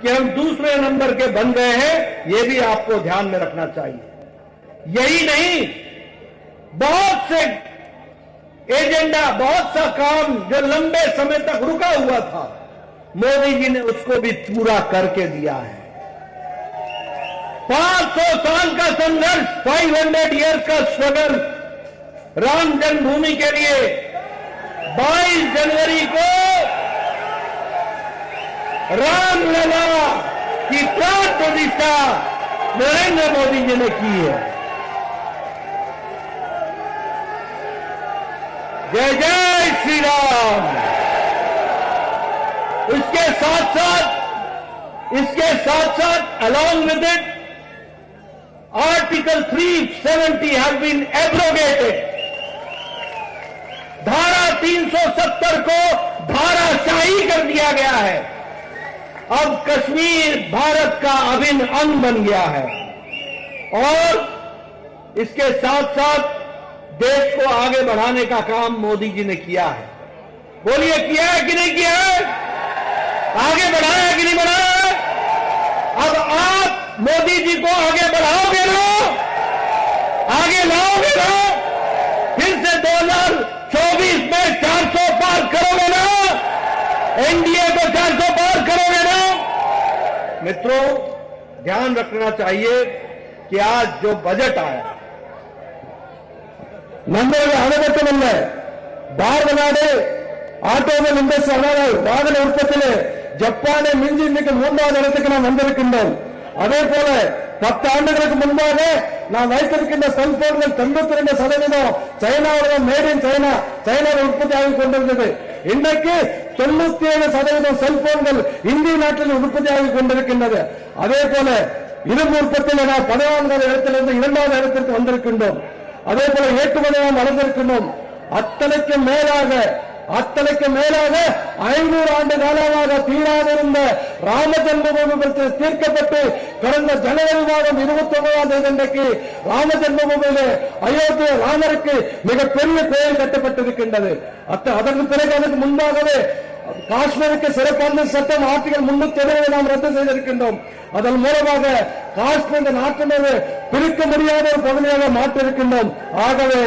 कि हम 2रे नंबर के बन गए हैं। यह भी आपको ध्यान में रखना चाहिए। यही नहीं, बहुत से एजेंडा, बहुत सा काम जो लंबे समय तक रुका हुआ था, मोदी जी ने उसको भी पूरा करके दिया है। 500 साल का संघर्ष, 500 इयर्स का स्ट्रगल, राम जन्मभूमि के लिए 22 जनवरी को रामलला की प्राण प्रतिष्ठा नरेंद्र मोदी जी ने की है। जय जय श्री राम। इसके साथ साथ इसके साथ साथ along with it article 370 has been abrogated. धारा 370 को धाराशाही कर दिया गया है। अब कश्मीर भारत का अभिन्न अंग बन गया है और इसके साथ साथ देश को आगे बढ़ाने का काम मोदी जी ने किया है। बोलिए, किया है कि नहीं किया है? आगे बढ़ाया है कि नहीं बढ़ाया है? अब आप मोदी जी को आगे बढ़ाओगे ना, आगे लाओगे ना, फिर से 2024 में 400 पार करोगे ना, एनडीए को 400 पार करोगे ना। मित्रों, ध्यान रखना चाहिए कि आज जो बजट आया நம்மளுடைய அனுபவத்தில் பாரத நாடு ஆட்டோமொபைல் இண்டஸ்ட்ரி வாகன உற்பத்தியிலே ஜப்பானை மிஞ்சி இன்னைக்கு 3வது இடத்துக்கு நாம் வந்திருக்கின்றோம். அதே போல 10 ஆண்டுகளுக்கு முன்பாக நாம் வைத்திருக்கின்ற செல்போன்கள் 92% சைனாவுடன் மேட் இன் சைனாவில் உற்பத்தி ஆகிக் கொண்டிருந்தது. இன்றைக்கு 97% செல்போன்கள் இந்திய நாட்டில் உற்பத்தி ஆகிக் கொண்டிருக்கின்றது. அதே போல இரும்பு உற்பத்தியில் நாம் 14வது இடத்திலிருந்து 2வது இடத்திற்கு வந்திருக்கின்றோம். அதே போல ஏற்றுமதி நாம் வளர்ந்திருக்கின்றோம். அத்தனைக்கு மேலாக 500 ஆண்டு காலமாக தீராதிருந்த ராம ஜென்மபூமி பிரச்சனை தீர்க்கப்பட்டு கடந்த ஜனவரி மாதம் 29ஆம் தேதி அன்றைக்கு ராம ஜென்மபூமியிலே அயோத்திய ராமருக்கு மிகப்பெரிய கோயில் கட்டப்பட்டிருக்கின்றது. அதற்கு பிறகு அதற்கு முன்பாகவே காஷ்மீருக்கு சிறப்பான சட்டம் ஆர்டிகல் 370 நாம் ரத்து செய்திருக்கின்றோம். அதன் மூலமாக காஷ்மீர் நாட்டு மீது பிரிக்க முடியாத ஒரு பகுதியாக மாற்றிருக்கின்றோம். ஆகவே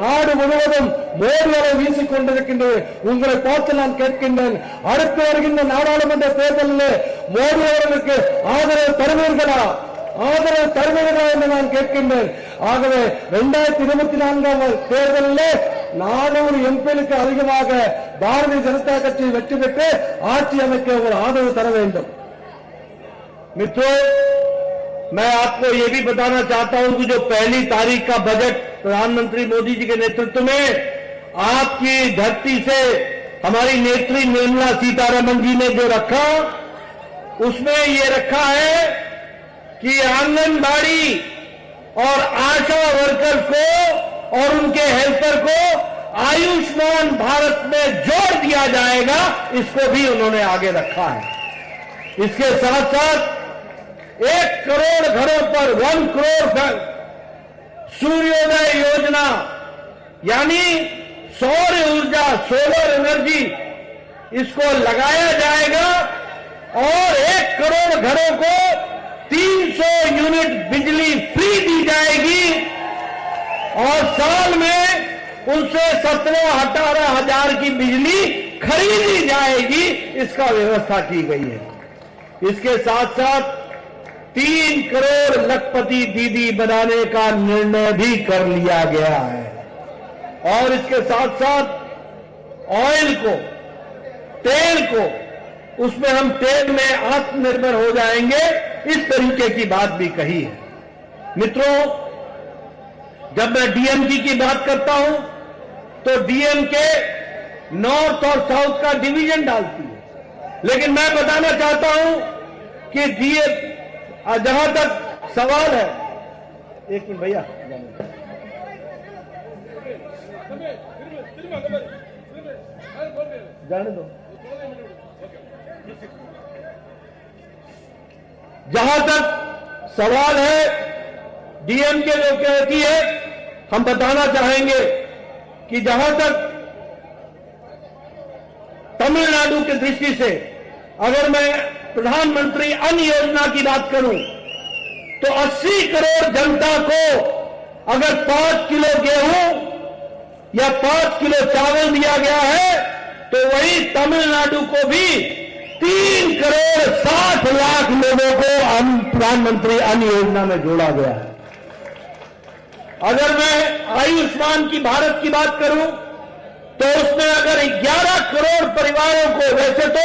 நாடு முழுவதும் மோடி அலை வீசிக் கொண்டிருக்கின்றது. உங்களை பார்த்து நான் கேட்கின்றேன், அடுத்து வருகின்ற நாடாளுமன்ற தேர்தலில் மோடி அவர்களுக்கு ஆதரவு தருவீர்களா என்று நான் கேட்கின்றேன். ஆகவே 2024 தேர்தலில் 400 எம்பிகளுக்கு அதிகமாக பாரதிய ஜனதா கட்சி வெற்றி பெற்று ஆட்சி அமைக்க ஒரு ஆதரவு தர வேண்டும். मित्रों, मैं आपको यह भी बताना चाहता हूं कि जो 1 तारीख का बजट प्रधानमंत्री मोदी जी के नेतृत्व में आपकी धरती से हमारी नेत्री निर्मला सीतारमण जी ने जो रखा, उसमें ये रखा है कि आंगनबाड़ी और आशा वर्कर्स को और उनके हेल्पर को आयुष्मान भारत में जोड़ दिया जाएगा। इसको भी उन्होंने आगे रखा है। इसके साथ साथ 1 करोड़ घरों पर 1 करोड़ सूर्योदय योजना यानी सौर ऊर्जा, सोलर एनर्जी, इसको लगाया जाएगा और 1 करोड़ घरों को 300 यूनिट बिजली फ्री दी जाएगी और साल में उनसे 17-18 हजार की बिजली खरीदी जाएगी। इसका व्यवस्था की गई है। इसके साथ साथ 3 करोड़ लखपति दीदी बनाने का निर्णय भी कर लिया गया है और इसके साथ साथ ऑयल को, तेल को, उसमें हम तेल में आत्मनिर्भर हो जाएंगे, इस तरीके की बात भी कही है। मित्रों, जब मैं डीएमके की बात करता हूं तो डीएमके नॉर्थ और साउथ का डिवीजन डालती है, लेकिन मैं बताना चाहता हूं कि जहां तक सवाल है, एक मिनट भैया, जाने दो। जहां तक सवाल है डीएमके जो कहती है, हम बताना चाहेंगे कि जहां तक तमिलनाडु की दृष्टि से अगर मैं प्रधानमंत्री अन्न योजना की बात करूं तो 80 करोड़ जनता को अगर 5 किलो गेहूं या 5 किलो चावल दिया गया है तो वही तमिलनाडु को भी 3 करोड़ 60 लाख लोगों को प्रधानमंत्री अन्न योजना में जोड़ा गया है। अगर मैं आयुष्मान की भारत की बात करूं तो उसमें अगर 11 करोड़ परिवारों को, वैसे तो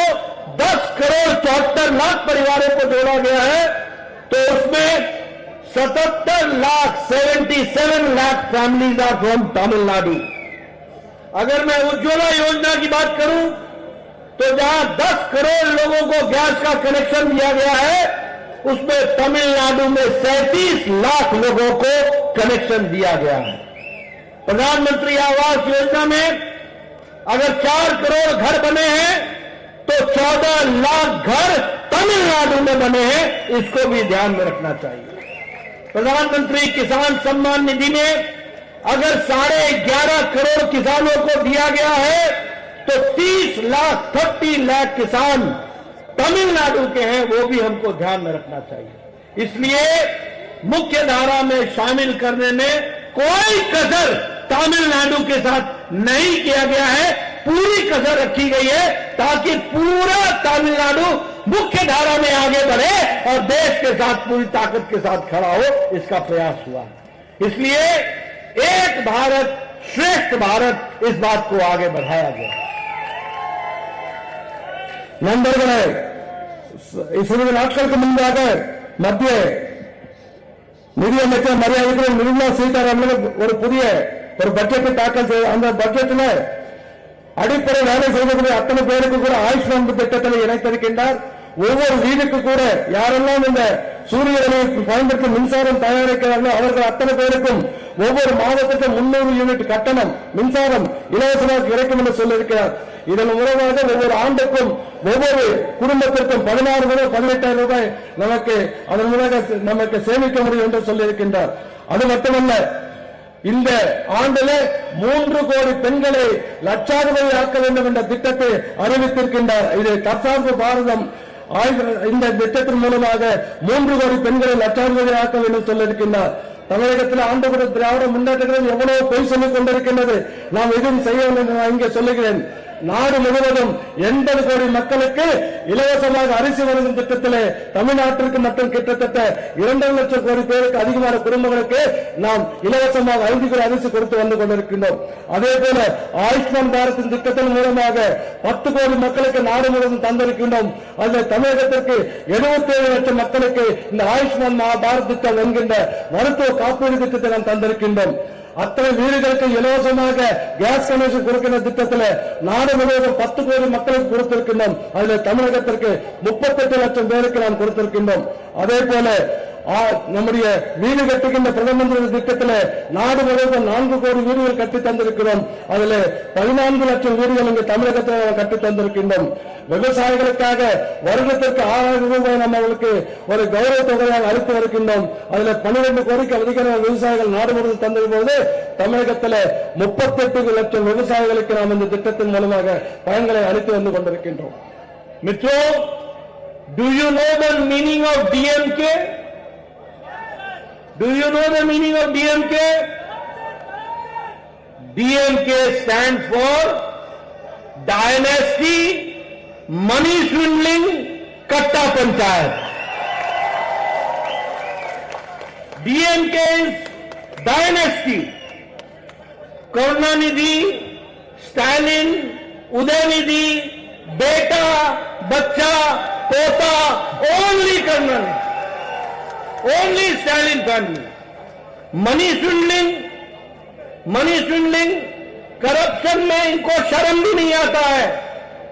10 करोड़ 74 लाख परिवारों को जोड़ा गया है, तो उसमें 77 lakh families are from Tamil Nadu. अगर मैं उज्ज्वला योजना की बात करूं तो जहां 10 करोड़ लोगों को गैस का कनेक्शन दिया गया है, उसमें तमिलनाडु में 37 लाख लोगों को कनेक्शन दिया गया है। प्रधानमंत्री आवास योजना में अगर 4 करोड़ घर बने हैं तो 14 लाख घर तमिलनाडु में बने हैं, इसको भी ध्यान में रखना चाहिए। प्रधानमंत्री किसान सम्मान निधि में अगर 11.5 करोड़ किसानों को दिया गया है तो 30 लाख किसान तमिलनाडु के हैं, वो भी हमको ध्यान में रखना चाहिए। इसलिए मुख्य धारा में शामिल करने में कोई कसर तमिलनाडु के साथ नहीं किया गया है, पूरी कसर रखी गई है ताकि पूरा तमिलनाडु मुख्य धारा में आगे बढ़े और देश के साथ पूरी ताकत के साथ खड़ा हो, इसका प्रयास हुआ। इसलिए एक भारत श्रेष्ठ भारत, इस बात को आगे बढ़ाया गया। நண்பர்களே, சிறிது நாட்களுக்கு முன்பாக மத்திய நிதியமைச்சர் மரியாதைக்குரிய நிர்மலா சீதாராமன் ஒரு புதிய பட்ஜெட்டை தாக்கல் செய்த அந்த பட்ஜெட்டில் அடிப்படை வேலை செய்யக்கூடிய அத்தனை பேருக்கு கூட ஆயுஷ்மான் திட்டத்தில் இணைத்திருக்கின்றார். ஒவ்வொரு வீடுக்கு கூட யாரெல்லாம் இந்த சூரிய ஒளியை பயன்படுத்தி மின்சாரம் தயாரிக்கிறார்களோ அவர்கள் அத்தனை பேருக்கும் ஒவ்வொரு மாதத்துக்கு 300 யூனிட் கட்டணம் மின்சாரம் இலவசமாக கிடைக்கும் என்று சொல்லியிருக்கிறார். இதன் மூலமாக ஒவ்வொரு ஆண்டுக்கும் ஒவ்வொரு குடும்பத்திற்கும் 16 முதல் 18,000 ரூபாய் அதன் மூலமாக நமக்கு சேமிக்க முடியும் என்று சொல்லியிருக்கின்றார். அது மட்டுமல்ல, இந்த ஆண்டில் 3 கோடி பெண்களை லட்சாதிபதி ஆக்க வேண்டும் என்ற திட்டத்தை அறிவித்திருக்கின்றார். இது தற்சார்பு பாரதம் இந்த திட்டத்தின் மூலமாக 3 கோடி பெண்களை லட்சாதிபதி ஆக்க வேண்டும் சொல்லியிருக்கின்றார். தமிழகத்தில் ஆண்டு திராவிட முன்னேற்றங்கள் எவ்வளவு பொய் சொல்லிக் கொண்டிருக்கின்றது, நாம் எதுவும் செய்யவில்லை என்று நான் இங்கே சொல்லுகிறேன். நாடு முழுவதும் 80 கோடி மக்களுக்கு இலவசமாக அரிசி வழங்கும் திட்டத்திலே தமிழ்நாட்டிற்கு மட்டும் கிட்டத்தட்ட 2 லட்சம் கோடி பேருக்கு அதிகமான குடும்பங்களுக்கு நாம் இலவசமாக 5 கிலோ அரிசி கொடுத்து வந்து கொண்டிருக்கின்றோம். அதே போல ஆயுஷ்மான் பாரத் திட்டத்தின் மூலமாக 10 கோடி மக்களுக்கு நாடு முழுவதும் தந்திருக்கின்றோம். அதில் தமிழகத்திற்கு 77 லட்சம் மக்களுக்கு இந்த ஆயுஷ்மான் பாரத் திட்டம் என்கின்ற மருத்துவ காப்பீடு திட்டத்தை நாம் தந்திருக்கின்றோம். அத்தனை வீடுகளுக்கு இலவசமாக கேஸ் கனெக்ஷன் கொடுக்கின்ற திட்டத்தில் நாடு முழுவதும் 10 கோடி மக்களுக்கு கொடுத்திருக்கின்றோம். அதில் தமிழகத்திற்கு 38 லட்சம் பேருக்கு நாம் கொடுத்திருக்கின்றோம். அதே போல நம்முடைய வீடு கட்டுகின்ற பிரதம மந்திரி திட்டத்தில் நாடு முழுவதும் 4 கோடி வீடுகள் கட்டி தந்திருக்கிறோம். அதில் 14 லட்சம் வீடுகள் இங்கு தமிழகத்தில் கட்டி தந்திருக்கின்றோம். விவசாயிகளுக்காக வருடத்திற்கு 6,000 ரூபாய் நம்ம அவர்களுக்கு ஒரு கௌரவ தொகையாக அளித்து வருகின்றோம். அதில் 12 கோடிக்கு அதிகமான விவசாயிகள் நாடு முழுவதும் தந்திருப்போது தமிழகத்தில் 38 லட்சம் விவசாயிகளுக்கு நாம் இந்த திட்டத்தின் மூலமாக பயன்களை அளித்து வந்து கொண்டிருக்கின்றோம். मित्रों, do you know the meaning of DMK? Do you know the meaning of DMK? DMK stands for Dynasty Money Swindling Katta Panchayat. DMK is dynasty. Karunanidhi, Stalin, Udayanidhi, बेटा, बच्चा, पोता, ओनली कर्नल, only Stalin family. Money swindling, corruption में इनको शर्म भी नहीं आता है.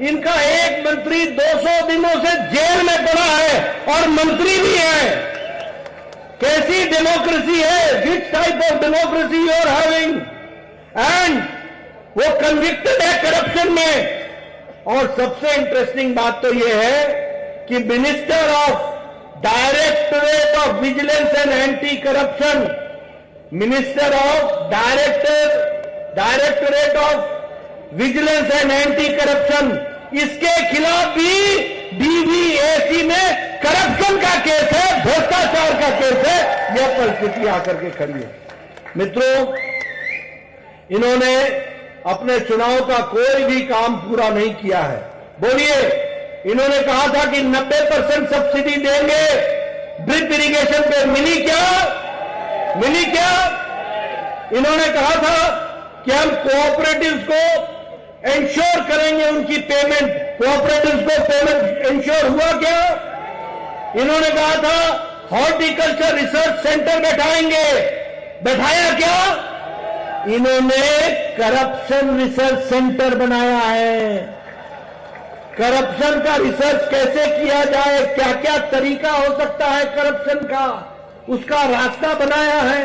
इनका एक मंत्री 200 दिनों से जेल में पड़ा है और मंत्री भी है. कैसी डेमोक्रेसी है? Which type of democracy you are having? And वो कन्विक्टेड है करप्शन में. और सबसे इंटरेस्टिंग बात तो यह है कि minister of directorate of vigilance and anti corruption, minister of directorate of vigilance and anti corruption, इसके खिलाफ भी डीवीएसी में करप्शन का केस है, भ्रष्टाचार का केस है. यह परिस्थिति आकर के खड़ी है. मित्रों, इन्होंने अपने चुनाव का कोई भी काम पूरा नहीं किया है. बोलिए, इन्होंने कहा था कि 90% सब्सिडी देंगे ड्रिप इरिगेशन पे, मिली क्या? इन्होंने कहा था कि हम कोऑपरेटिव्स को इंश्योर करेंगे उनकी पेमेंट. कोऑपरेटिव्स को पेमेंट इंश्योर हुआ क्या? इन्होंने कहा था हॉर्टिकल्चर रिसर्च सेंटर बैठाएंगे, बैठाया क्या? इन्होंने करप्शन रिसर्च सेंटर बनाया है. करप्शन का रिसर्च कैसे किया जाए, क्या क्या तरीका हो सकता है करप्शन का, उसका रास्ता बनाया है।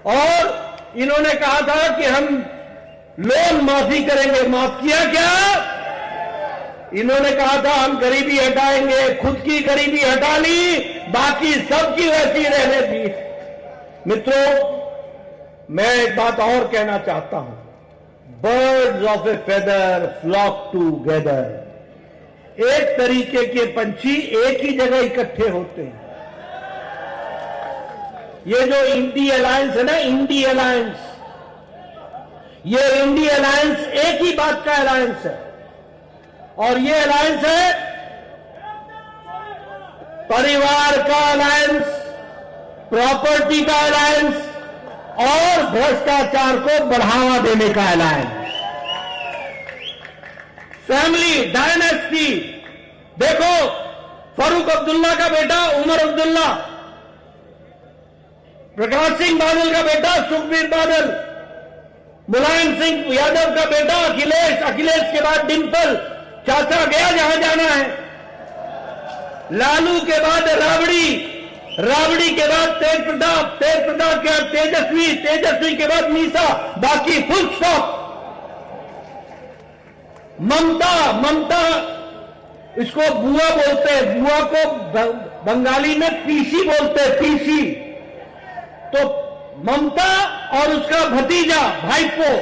और इन्होंने कहा था कि हम लोन माफी करेंगे, माफ किया क्या? इन्होंने कहा था हम गरीबी हटाएंगे, खुद की गरीबी हटा ली, बाकी सबकी वैसी रहने दी। मित्रों, मैं एक बात और कहना चाहता हूं, birds of a feather flock together. एक तरीके के पंछी एक ही जगह इकट्ठे होते हैं। ये जो इंडी अलायंस है ना, इंडी अलायंस, ये इंडी अलायंस एक ही बात का अलायंस है, और ये अलायंस है परिवार का अलायंस, प्रॉपर्टी का अलायंस और भ्रष्टाचार को बढ़ावा देने का अलायंस। फैमिली डायनेस्टी, देखो फारूक अब्दुल्ला का बेटा उमर अब्दुल्ला, प्रकाश सिंह बादल का बेटा सुखबीर बादल, मुलायम सिंह यादव का बेटा अखिलेश, अखिलेश के बाद डिंपल, चाचा गया जहां जाना है, लालू के बाद राबड़ी, राबड़ी के बाद तेज प्रताप, तेज प्रताप के बाद तेजस्वी, तेजस्वी के बाद मीसा, बाकी फुल स्टॉप। ममता, ममता इसको बुआ बोलते हैं, बुआ को बंगाली में पीसी बोलते हैं, पीसी। तो ममता और उसका भतीजा भाईपो,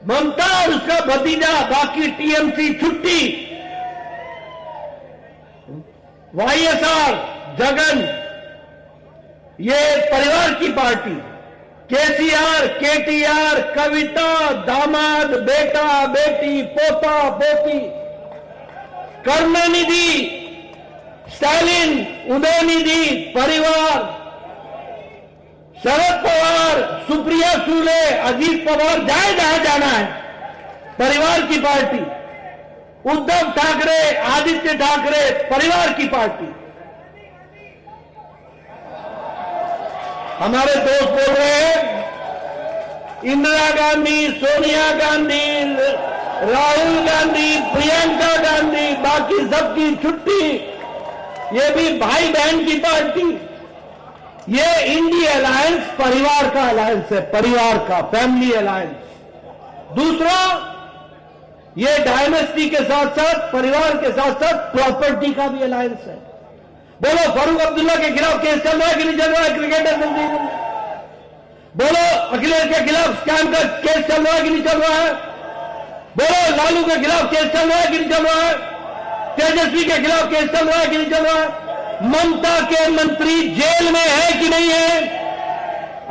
ममता और उसका भतीजा, बाकी टीएमसी छुट्टी, वाईएसआर जगन, ये परिवार की पार्टी, केसीआर, केटीआर, कविता, दामाद, बेटा, बेटी, पोता, पोती, करुणानिधि, स्टालिन, उदयनिधि, परिवार, शरद पवार, सुप्रिया सूले, अजीत पवार, जाए जहां जाना है, परिवार की पार्टी, उद्धव ठाकरे, आदित्य ठाकरे, परिवार की पार्टी। हमारे दोस्त बोल रहे हैं इंदिरा गांधी, सोनिया गांधी, राहुल गांधी, प्रियंका गांधी, बाकी सबकी छुट्टी, ये भी भाई बहन की पार्टी। ये इंडी अलायंस परिवार का अलायंस है, परिवार का, फैमिली अलायंस। दूसरा, ये डायनेस्टी के साथ साथ, परिवार के साथ साथ प्रॉपर्टी का भी अलायंस है। बोलो फारूक अब्दुल्ला के खिलाफ केस चल रहा है कि नहीं चल रहा है? क्रिकेटर दिल्ली में बोलो अखिलेश के खिलाफ स्कैम का केस चल रहा है कि नहीं चल रहा है? बोलो लालू के खिलाफ केस चल रहा है कि नहीं चल रहा है? तेजस्वी के खिलाफ केस चल रहा है कि नहीं चल रहा है? ममता के मंत्री जेल में है कि नहीं है?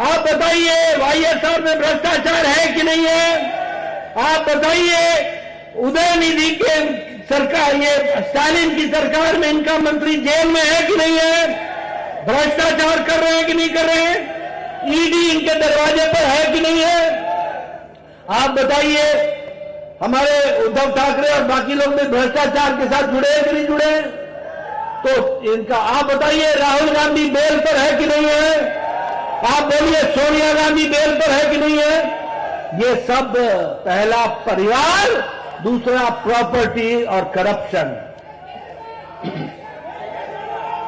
आप बताइए। वाईएसआर में भ्रष्टाचार है कि नहीं है? आप बताइए। उदयनिधि के सरकार, ये स्टालिन की सरकार में इनका मंत्री जेल में है कि नहीं है? भ्रष्टाचार कर रहे हैं कि नहीं कर रहे हैं? ईडी इनके दरवाजे पर है कि नहीं है? आप बताइए। हमारे उद्धव ठाकरे और बाकी लोग भी भ्रष्टाचार के साथ जुड़े हैं कि नहीं जुड़े हैं? तो इनका आप बताइए। राहुल गांधी बेल पर है कि नहीं है? आप बोलिए। सोनिया गांधी बेल पर है कि नहीं है? ये सब, पहला परिवार, दूसरा प्रॉपर्टी और करप्शन।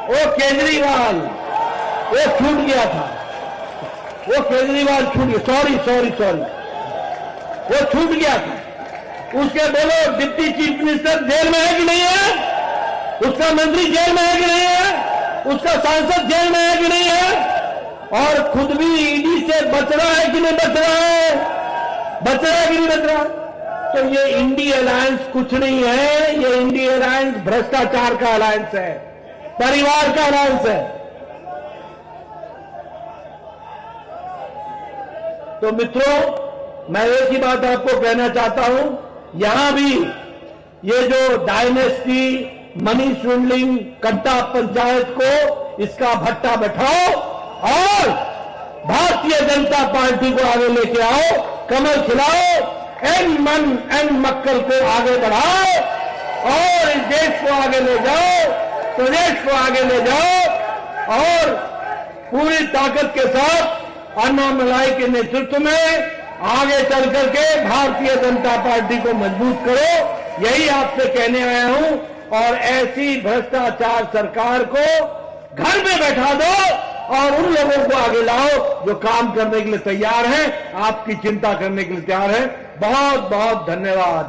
वो केजरीवाल, वो छूट गया था, वो केजरीवाल छूट गया, सॉरी, वो छूट गया था। उसके बोलो डिप्टी चीफ मिनिस्टर जेल में है कि नहीं है? उसका मंत्री जेल में है कि नहीं है? उसका सांसद जेल में है कि नहीं है? और खुद भी ईडी से बच रहा है कि नहीं बच रहा है? बच रहा है कि नहीं बच रहा? तो ये इंडी अलायंस कुछ नहीं है। ये इंडी अलायंस भ्रष्टाचार का अलायंस है, परिवार का अलायंस है। तो मित्रों, मैं एक ही बात आपको कहना चाहता हूं, यहां भी ये जो डायनेस्टी, मनी स्विंडलिंग, कट्टा पंचायत को, इसका भट्टा बैठाओ और भारतीय जनता पार्टी को आगे लेके आओ, कमल खिलाओ, एन मन एन मक्कल को आगे बढ़ाओ और इस देश को आगे ले जाओ, प्रदेश को आगे ले जाओ और पूरी ताकत के साथ अन्नामलाई के नेतृत्व में आगे चल करके भारतीय जनता पार्टी को मजबूत करो। यही आपसे कहने आया हूं। और ऐसी भ्रष्टाचार सरकार को घर में बैठा दो और उन लोगों को आगे लाओ जो काम करने के लिए तैयार हैं, आपकी चिंता करने के लिए तैयार हैं। बहुत बहुत धन्यवाद।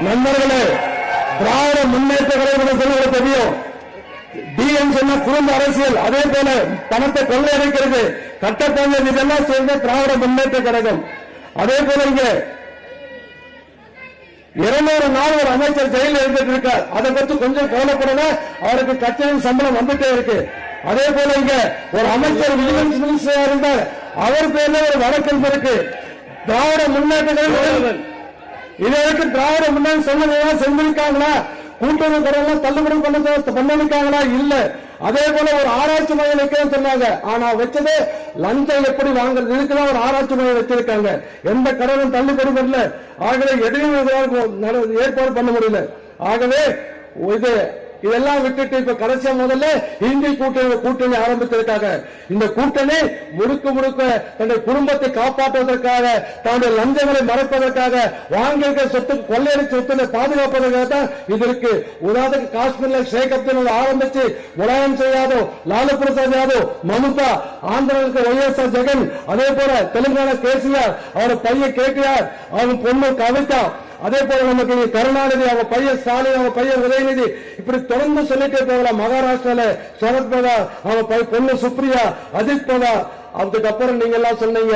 நண்பர்களே, திராவிட முன்னேற்ற கழகம் சொல்வது தெரியும். டிஎம் சொன்ன குடும்ப அரசியல், அதே போல பணத்தை கொள்ளையடிக்கிறது, கட்டப்பொங்கல், இதெல்லாம் சேர்ந்த திராவிட முன்னேற்ற கழகம். அதே போல இங்க 200 நாள் ஒரு அமைச்சர் ஜெயிலில் இருந்துட்டு இருக்கார். அதை பற்றி கொஞ்சம் கவலைப்படல, அவருக்கு கட்சியின் சம்பளம் வந்துட்டே இருக்கு. அதே போல இங்க ஒரு அமைச்சர் விஜிலன்ஸ் மினிஸ்டரா இருந்தார், அவர் பேர்ல ஒரு வழக்கு இருக்கு. திராவிட முன்னேற்ற கழகம் இதுவரைக்கும் திராவிட முன்னேற்ற சொன்னதெல்லாம் செஞ்சிருக்காங்களா? கூட்டுறவு கடன் தள்ளுபடி பண்ணிருக்காங்களா? இல்ல. அதே போல ஒரு ஆராய்ச்சி மையம் வைக்க சொன்னாங்க, ஆனா வச்சது லஞ்சம் எப்படி வாங்குறது, இதுக்குதான் ஒரு ஆராய்ச்சி மையம் வச்சிருக்காங்க. எந்த கடனும் தள்ளுபடி பண்ணல. ஆகவே எதையும் ஏற்பாடு பண்ண முடியல. ஆகவே இதெல்லாம் விட்டுட்டு இப்ப கடைசியா முதல்ல இந்தி கூட்டணி ஆரம்பித்திருக்காங்க. இந்த கூட்டணி முழுக்க முழுக்க தன்னுடைய குடும்பத்தை காப்பாற்றுவதற்காக, தன்னுடைய லஞ்சங்களை மறைப்பதற்காக, வாங்கியிருக்கிற சொத்து கொள்ளையடிச்ச சொத்துக்களை பாதுகாப்பதற்காக தான் இது இருக்கு. உதாரணத்துக்கு காஷ்மீர்ல ஷேக் அப்துல்லா ஆரம்பிச்சு முலாயம் சிங் யாதவ், லாலு பிரசாத் யாதவ், மம்தா, ஆந்திராவுக்கு ஒய்எஸ்ஆர் ஜெகன், அதே போல தெலுங்கானா கேசிஆர், அவர் பையன் கேடிஆர், அவங்க பொண்ணு கவிதா, அதே போல நமக்கு கருணாநிதி, அவங்க பையன் ஸ்டாலின், அவங்க பையன் உதயநிதி, இப்படி தொடர்ந்து சொல்லிட்டே போகலாம். மகாராஷ்டிரால சரத்பவார், அவங்க பொண்ணு சுப்ரியா, அஜித் பவார், அதுக்கப்புறம் நீங்க எல்லாம் சொன்னீங்க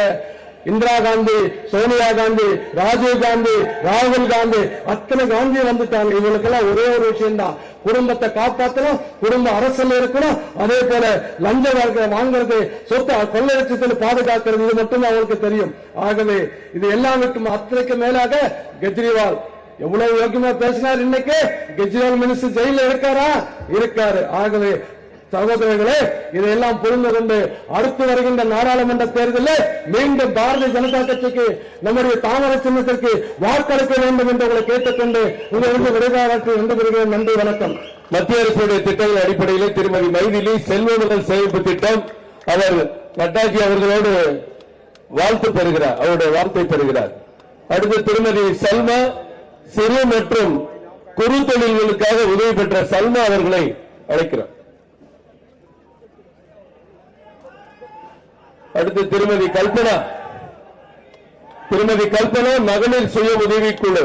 இந்திரா காந்தி, சோனியா காந்தி, ராஜீவ் காந்தி, ராகுல் காந்தி, அத்தனை காந்தி வந்துட்டாங்க. இவங்களுக்கெல்லாம் ஒரே ஒரு விஷயம் தான், குடும்பத்தை காப்பாற்றணும், குடும்ப அரசியல் இருக்கணும், அதே போல லஞ்ச வாங்குறது, சொத்து கொள்ளையடிச்சத்தில் பாதுகாக்கிறது, இது மட்டும் அவங்களுக்கு தெரியும். ஆகவே இது எல்லாம் விட்டு அத்தனைக்கு மேலாக கெஜ்ரிவால் எவ்வளவு யோக்கியமா பேசினார். இன்னைக்கு கெஜ்ரிவால் மினிஸ்டர் ஜெயில இருக்காரா? இருக்காரு. ஆகவே சகோதரர்களே, இதையெல்லாம் புரிந்து கொண்டு அடுத்து வருகின்ற நாடாளுமன்ற தேர்தலில் மீண்டும் பாரதிய ஜனதா கட்சிக்கு, நம்முடைய தாமரை சின்னத்திற்கு வாக்களிக்க வேண்டும் என்று உங்களை கேட்டுக்கொண்டு உங்களிருந்து விரைவாக விரும்புகிறேன். நன்றி, வணக்கம். மத்திய அரசுடைய திட்டங்கள் அடிப்படையில் திருமதி மைதிலி செல்வமகள் சேமிப்பு திட்டம், அவர் நட்டாஜி அவர்களோடு வாழ்த்து பெறுகிறார், அவருடைய வாழ்த்தை பெறுகிறார். அடுத்து திருமதி சல்மா, சிறு மற்றும் குறு தொழில்களுக்காக உதவி பெற்ற சல்மா அவர்களை அழைக்கிறார். அடுத்து திருமதி கல்பனா, மகளிர் சுய உதவிக்குழு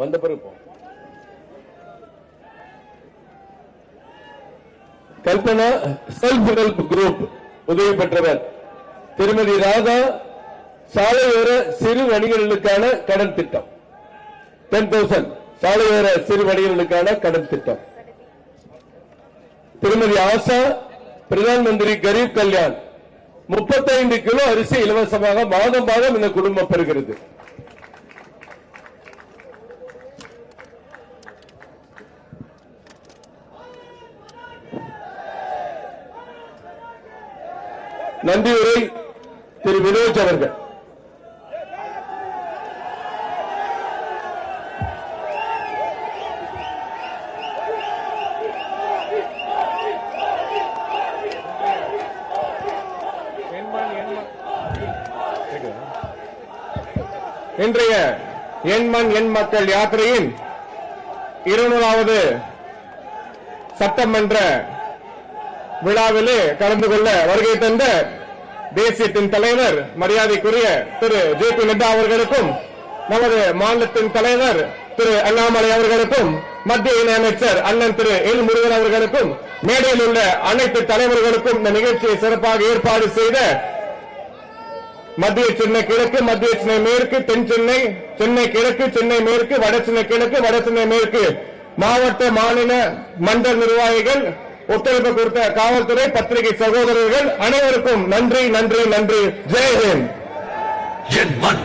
வந்த பிறகு கல்பனா செல்ஃப் ஹெல்ப் குரூப் உதவி பெற்றவர். திருமதி ராதா, சாலையோர சிறு வணிகர்களுக்கான கடன் திட்டம் 10,000, சாலையோர சிறு வணிகர்களுக்கான கடன் திட்டம். திருமதி ஆசா, பிரதான் மந்திரி கரீப் கல்யாண், 35 கிலோ அரிசி இலவசமாக மாதம் மாதம் இந்த குடும்பம் பெறுகிறது. நன்றி உரை திரு வினோஜ் அவர்கள். இன்றைய எண்மண் எண் மக்கள் யாத்திரையின் 200வது சட்டமன்ற விழாவிலே கலந்து கொள்ள வருகை தந்த தேசியத்தின் தலைவர் மரியாதைக்குரிய திரு ஜே.பி. நட்டா அவர்களுக்கும், நமது மாநிலத்தின் தலைவர் திரு அண்ணாமலை அவர்களுக்கும், மத்திய இணையமைச்சர் அண்ணன் திரு எல் முருகன் அவர்களுக்கும், மேடையில் உள்ள அனைத்து தலைவர்களுக்கும் இந்த நிகழ்ச்சியை சிறப்பாக ஏற்பாடு செய்த மத்திய சென்னை கிழக்கு, மத்திய சென்னை மேற்கு, தென் சென்னை, சென்னை கிழக்கு, சென்னை மேற்கு, வட சென்னை கிழக்கு, வட சென்னை மேற்கு மாவட்ட, மாநில, மண்டல நிர்வாகிகள், ஒத்துழைப்பு கொடுத்த காவல்துறை, பத்திரிகை சகோதரர்கள் அனைவருக்கும் நன்றி, நன்றி, நன்றி. ஜெய் ஹிந்த். என் மண்,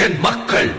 என் மக்கள்.